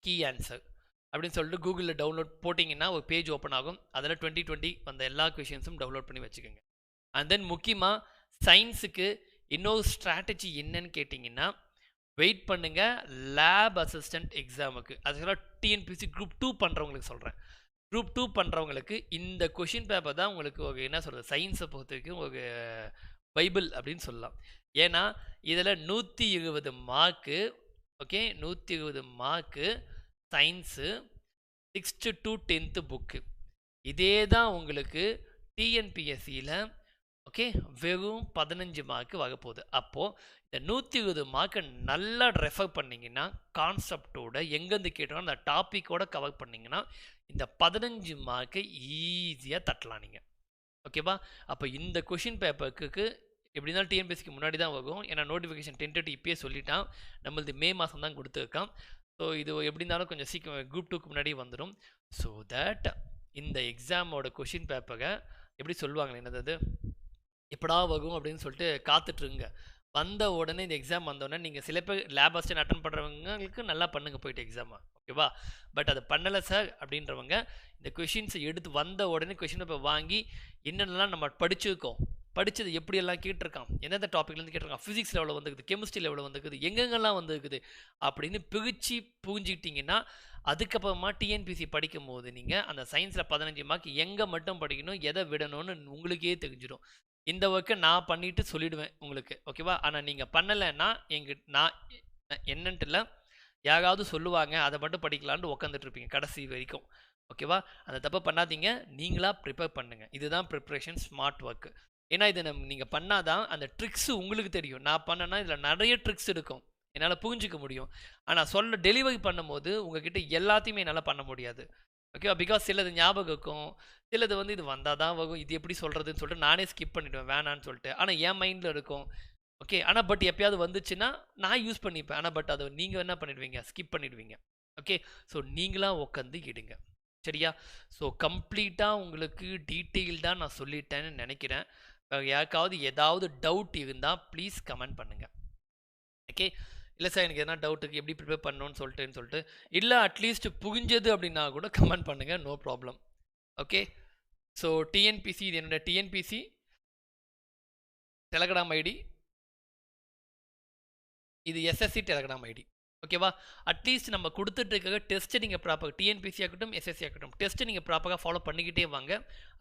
கீ ஆன்சர் அப்படின்னு சொல்லிட்டு கூகுளில் டவுன்லோட் போட்டிங்கன்னா ஒரு பேஜ் ஓப்பன் ஆகும். அதில் 2020 வந்த எல்லா கொஷின்ஸும் டவுன்லோட் பண்ணி வச்சுக்கோங்க. அண்ட் தென் முக்கியமாக சயின்ஸுக்கு இன்னொரு ஸ்ட்ராட்டஜி என்னன்னு கேட்டிங்கன்னா, வெயிட் பண்ணுங்கள் லேப் அசிஸ்டண்ட் எக்ஸாமுக்கு. அதுக்கெல்லாம் டிஎன்பிசி குரூப் 2 பண்ணுறவங்களுக்கு சொல்கிறேன். குரூப் 2 பண்ணுறவங்களுக்கு இந்த கொஷின் பேப்பர் தான் உங்களுக்கு ஒரு என்ன சொல்கிறது, சயின்ஸை பொறுத்த வரைக்கும் ஒரு பைபிள் அப்படின்னு சொல்லலாம். ஏன்னா இதில் 120 mark. Okay, 120 mark science, 6th to 10th book. இதே தான் உங்களுக்கு டிஎன்பிஎஸ்சியில் ஓகே வெறும் 15 மார்க்கு வரப்போகுது. அப்போது இந்த 120 மார்க்கை நல்லா ரெஃபர் பண்ணிங்கன்னா, கான்செப்டோட எங்கேருந்து கேட்டோம் அந்த டாப்பிக்கோட கவர் பண்ணிங்கன்னா இந்த 15 மார்க்கை ஈஸியாக தட்டலாம் நீங்கள். ஓகேவா, அப்போ இந்த கொஷின் பேப்பருக்கு எப்படி இருந்தாலும் டிஎன்பிஎஸ்சிக்கு முன்னாடி தான் வரும். ஏன்னா நோட்டிஃபிகேஷன் டென்டேட்டிவ் இப்பயே சொல்லிட்டான். நம்மளது மே மாதம் தான் கொடுத்துருக்கான். ஸோ இது எப்படி இருந்தாலும் கொஞ்சம் சீக்கிரம் குரூப் 2க்கு முன்னாடியே வந்துடும். ஸோ தட் இந்த எக்ஸாமோட கொஷின் பேப்பரை எப்படி சொல்லுவாங்களே என்னது எப்படா வரும் அப்படின்னு சொல்லிட்டு காத்துட்ருங்க. வந்த உடனே இந்த எக்ஸாம் வந்தோடனே நீங்கள் சில பேர் லேப் அசிஸ்டன்ட் அட்டன் பண்ணுறவங்களுக்கு நல்லா பண்ணுங்க போயிட்டு எக்ஸாமை, ஓகேவா? பட் அது பண்ணலை சார் அப்படின்றவங்க இந்த கொஷின்ஸை எடுத்து வந்த உடனே கொஷின் பேப்பர் வாங்கி என்னென்னலாம் நம்ம படிச்சிருக்கோம், படித்தது எப்படியெல்லாம் கேட்டிருக்கான், எந்தெந்த டாப்பிக்லேருந்து கேட்டிருக்கான், ஃபிசிக்ஸ் லெவலில் வந்துருக்குது, கெமிஸ்ட்ரி லெவலில் வந்துருக்குது, எங்கெங்கெல்லாம் வந்துருக்குது அப்படின்னு பிரித்து புரிஞ்சுக்கிட்டிங்கன்னா அதுக்கப்புறமா டிஎன்பிசி படிக்கும் போது நீங்கள் அந்த சயின்ஸில் 15 மார்க் எங்கே மட்டும் படிக்கணும், எதை விடணும்னு உங்களுக்கே தெரிஞ்சிடும். இந்த ஒர்க்கை நான் பண்ணிவிட்டு சொல்லிவிடுவேன் உங்களுக்கு, ஓகேவா? ஆனால் நீங்கள் பண்ணலைன்னா நான் என்னன்ட்டுல யாராவது சொல்லுவாங்க அதை மட்டும் படிக்கலான்னு உட்காந்துட்டு இருப்பீங்க கடைசி வரைக்கும், ஓகேவா? அந்த தப்பை பண்ணாதீங்க. நீங்களாக ப்ரிப்பேர் பண்ணுங்கள். இதுதான் ப்ரிப்ரேஷன், ஸ்மார்ட் ஒர்க்கு. ஏன்னா இதை நீங்கள் பண்ணாதான் அந்த ட்ரிக்ஸு உங்களுக்கு தெரியும். நான் பண்ணேன்னா இதில் நிறைய ட்ரிக்ஸ் இருக்கும், என்னால் புரிஞ்சிக்க முடியும். ஆனால் டெலிவரி பண்ணும்போது உங்ககிட்ட எல்லாத்தையுமே என்னால் பண்ண முடியாது, ஓகேவா? பிகாஸ் சிலது ஞாபகம் இருக்கும், சிலது இது வந்தால் தான் வரும், இது எப்படி சொல்கிறதுன்னு சொல்லிட்டு நானே ஸ்கிப் பண்ணிவிடுவேன் வேணான்னு சொல்லிட்டு. ஆனால் என் மைண்டில் இருக்கும், ஓகே. ஆனால் பட் எப்பயாவது வந்துச்சுன்னா நான் யூஸ் பண்ணிப்பேன். ஆனால் பட் அதை நீங்கள் என்ன பண்ணிடுவீங்க, ஸ்கிப் பண்ணிடுவீங்க, ஓகே. ஸோ நீங்களாக உட்காந்து இடுங்க, சரியா? ஸோ கம்ப்ளீட்டாக உங்களுக்கு டீட்டெயில்டாக நான் சொல்லிட்டேன்னு நினைக்கிறேன். யாருக்காவது ஏதாவது டவுட் இருந்தால் ப்ளீஸ் கமெண்ட் பண்ணுங்கள், ஓகே. இல்லை சார் எனக்கு எதனா டவுட்டுக்கு எப்படி ப்ரிப்பேர் பண்ணணும்னு சொல்லிட்டு இல்லை அட்லீஸ்ட் புரிஞ்சது அப்படின்னா கூட கமெண்ட் பண்ணுங்கள், no problem, okay. So TNPSC, இது என்னோட டிஎன்பிசி டெலகிராம் ஐடி, இது எஸ்எஸ்சி டெலகிராம் ஐடி, ஓகேவா? அட்லீஸ்ட் நம்ம கொடுத்துட்டு இருக்க டெஸ்ட்டு நீங்கள் ப்ராப்பராக டிஎன்பிசி ஆகட்டும் எஸ்எஸ்சி ஆகட்டும் டெஸ்ட்டு நீங்கள் ப்ராப்பராக ஃபாலோ பண்ணிக்கிட்டே வாங்க.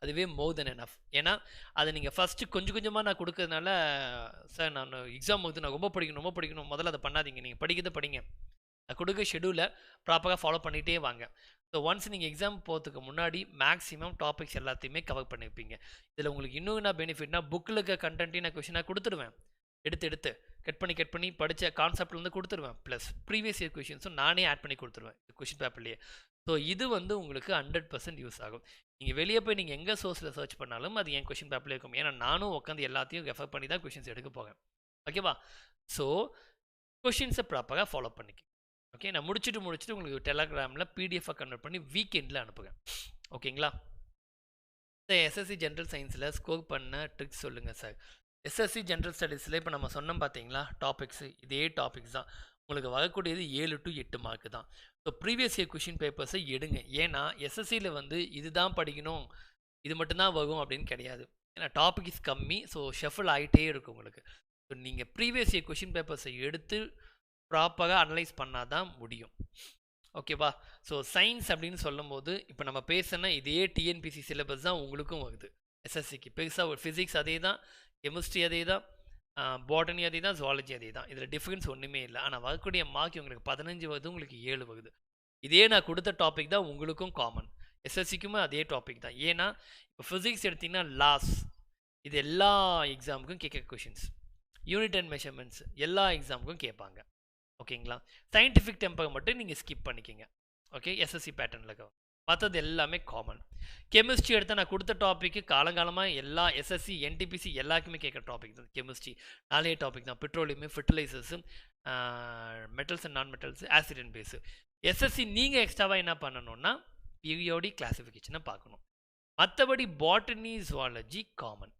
அதுவே மோர் தென் எனஃப். ஏன்னா அதை நீங்கள் ஃபஸ்ட்டு கொஞ்சம் கொஞ்சமாக நான் கொடுக்கறதுனால சார் நான் எக்ஸாம் நான் ரொம்ப படிக்கணும் முதல்ல அதை பண்ணாதீங்க. நீங்கள் படிக்கிறத படிங்க. நான் கொடுக்க ஷெடியூலை ப்ராப்பராக ஃபாலோ பண்ணிகிட்டே வாங்க. ஸோ ஒன்ஸ் நீங்கள் எக்ஸாம் போகிறதுக்கு முன்னாடி மேக்ஸிமம் டாபிக்ஸ் எல்லாத்தையுமே கவர் பண்ணியிருப்பீங்க. இதில் உங்களுக்கு இன்னும் என்ன பெனிஃபிட்னா புக்கில் இருக்க கண்டென்ட்டையும் நான் கொஷினாக கொடுத்துடுவேன். எடுத்து கட் பண்ணி படித்த கான்செப்ட்லேருந்து கொடுத்துருவேன். ப்ளஸ் ப்ரீவியஸ் இயர் கொஷின்ஸும் நானே ஆட் பண்ணி கொடுத்துருவேன் கொஷின் பேப்பர்லேயே. ஸோ இது உங்களுக்கு 100% யூஸ் ஆகும். நீங்கள் வெளியே போய் நீங்கள் எங்கே சோர்ஸில் சர்ச் பண்ணாலும் அது என் கொஷின் பேப்பர்லேயே இருக்கும். ஏன்னா நானும் உட்காந்து எல்லாத்தையும் ரெஃபர் பண்ணி தான் கொஷின்ஸ் எடுக்க போகிறேன், ஓகேவா? ஸோ கொஷின்ஸை ப்ராப்பராக ஃபாலோ பண்ணிக்க, ஓகே. நான் முடிச்சுட்டு உங்களுக்கு டெலகிராமில் பிடிஎஃபாக கன்வெர்ட் பண்ணி வீக்கெண்டில் அனுப்புகிறேன், ஓகேங்களா? சார் எஸ்எஸ்சி ஜென்ரல் சயின்ஸில் ஸ்கோர் பண்ண ட்ரிக்ஸ் சொல்லுங்கள் சார். எஸ்எஸ்சி ஜென்ரல் ஸ்டடீஸில் இப்போ நம்ம சொன்னோம் பார்த்தீங்களா டாபிக்ஸு, இதே டாபிக்ஸ் தான் உங்களுக்கு வரக்கூடியது. 7 to 8 மார்க்கு தான். ஸோ ப்ரீவியஸ் இயர் கொஷின் பேப்பர்ஸை எடுங்க. ஏன்னா எஸ்எஸ்சியில் இதுதான் படிக்கணும், இது மட்டும்தான் வரும் அப்படின்னு கிடையாது. ஏன்னா டாபிக் இஸ் கம்மி. ஸோ ஷஃபிள் ஆகிட்டே இருக்கும் உங்களுக்கு. ஸோ நீங்கள் ப்ரீவியஸ் இயர் கொஷின் பேப்பர்ஸை எடுத்து ப்ராப்பராக அனலைஸ் பண்ணால் தான் முடியும், ஓகேவா? ஸோ சயின்ஸ் அப்படின்னு சொல்லும் போது இப்போ நம்ம பேசின இதே டிஎன்பிசி சிலபஸ் தான் உங்களுக்கும் வருது. எஸ்எஸ்சிக்கு பெருசாக ஒரு ஃபிசிக்ஸ் அதே தான், கெமிஸ்ட்ரி அதே தான், பாட்டனி அதே தான், ஜுவாலஜி அதே தான். இதில் டிஃப்ரென்ஸ் ஒன்றுமே இல்லை. ஆனால் வரக்கூடிய மார்க் உங்களுக்கு 15 வருது, உங்களுக்கு 7 வருது. இதே நான் கொடுத்த டாபிக் தான் உங்களுக்கும் காமன். எஸ்எஸ்சிக்குமே அதே டாபிக் தான். ஏன்னா இப்போ ஃபிசிக்ஸ் எடுத்திங்கன்னா லாஸ், இது எல்லா எக்ஸாமுக்கும் கேட்க கொஷின்ஸ். யூனிட் அண்ட் மெஷர்மெண்ட்ஸ் எல்லா எக்ஸாமுக்கும் கேட்பாங்க, ஓகேங்களா? சயின்டிஃபிக் டெம்பர் மட்டும் நீங்கள் ஸ்கிப் பண்ணிக்கிங்க, ஓகே. எஸ்எஸ்சி பேட்டர்னில் மற்றது எல்லாமே காமன். கெமிஸ்ட்ரி எடுத்தால் நான் கொடுத்த டாப்பிக்கு காலங்காலமாக எல்லா எஸ்எஸ்சி என்டிபிசி எல்லாருக்குமே கேட்குற டாபிக் தான் கெமிஸ்ட்ரி. 4 டாபிக் தான்: petroleum, fertilisers, metals and non metals, acid and base. SSC நீங்கள் எக்ஸ்ட்ராவாக என்ன பண்ணணும்னா பீரியாடிக் கிளாசிஃபிகேஷனை பார்க்கணும். மற்றபடி botany, zoology common,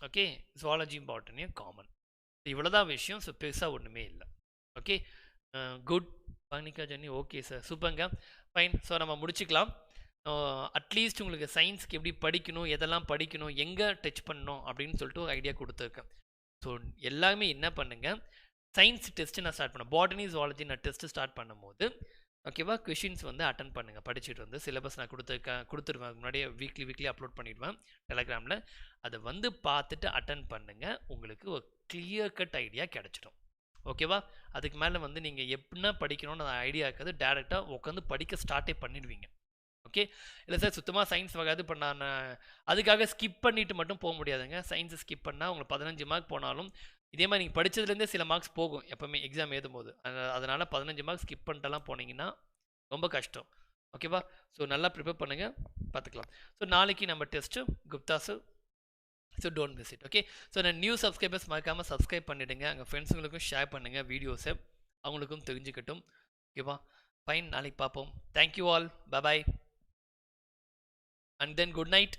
okay. Zoology பாட்டனியும் காமன். இவ்வளோ தான் விஷயம். ஸோ பெருசாக ஒன்றுமே இல்லை, ஓகே. குட் பானிகா ஜெனி, ஓகே சார், சூப்பருங்க, ஃபைன். ஸோ நம்ம முடிச்சுக்கலாம். அட்லீஸ்ட் உங்களுக்கு சயின்ஸ்க்கு எப்படி படிக்கணும், எதெல்லாம் படிக்கணும், எங்கே டச் பண்ணணும் அப்படின்னு சொல்லிட்டு ஒரு ஐடியா கொடுத்துருக்கேன். ஸோ எல்லாருமே என்ன பண்ணுங்கள், சயின்ஸ் டெஸ்ட்டு நான் ஸ்டார்ட் பண்ணேன். பாட்டனி, ஜுவாலஜி நான் டெஸ்ட்டு ஸ்டார்ட் பண்ணும்போது, ஓகேவா, கொஷின்ஸ் அட்டன் பண்ணுங்கள். படிச்சுட்டு சிலபஸ் நான் கொடுத்துருவேன். முன்னாடியே வீக்லி அப்லோட் பண்ணிவிடுவேன் டெலகிராமில். அதை பார்த்துட்டு அட்டன் பண்ணுங்கள். உங்களுக்கு ஒரு கிளியர் கட் ஐடியா கிடச்சிடும், ஓகேவா? அதுக்கு மேலே நீங்கள் எப்படின்னா படிக்கணும்னு அந்த ஐடியா இருக்காது. டேரெக்டாக உட்காந்து படிக்க ஸ்டார்ட்டே பண்ணிடுவீங்க, ஓகே. இல்லை சார் சுத்தமாக சயின்ஸ் வராது, இப்போ நான் அதுக்காக ஸ்கிப் பண்ணிவிட்டு மட்டும் போக முடியாதுங்க. சயின்ஸை ஸ்கிப் பண்ணால் உங்களுக்கு 15 மார்க் போனாலும் இதே மாதிரி நீங்கள் படித்ததுலேருந்தே சில மார்க்ஸ் போகும் எப்போவுமே எக்ஸாம் எழுதும்போது. அதனால் 15 மார்க்ஸ் ஸ்கிப் பண்ணிட்டெல்லாம் போனீங்கன்னா ரொம்ப கஷ்டம், ஓகேவா? ஸோ நல்லா ப்ரிப்பேர் பண்ணுங்கள், பார்த்துக்கலாம். ஸோ நாளைக்கு நம்ம டெஸ்ட்டு குப்தாஸு so don't miss it. Okay, so நான் நியூ சப்ஸ்கிரைபர்ஸ் மறக்காமல் சப்ஸ்கிரைப் பண்ணிவிடுங்க. அங்கே ஃப்ரெண்ட்ஸுங்களுக்கும் ஷேர் பண்ணுங்கள் வீடியோஸை, அவங்களுக்கும் தெரிஞ்சுக்கட்டும். ஓகேவா, ஃபைன், நாளைக்கு பார்ப்போம். Thank you all, bye bye, and then good night.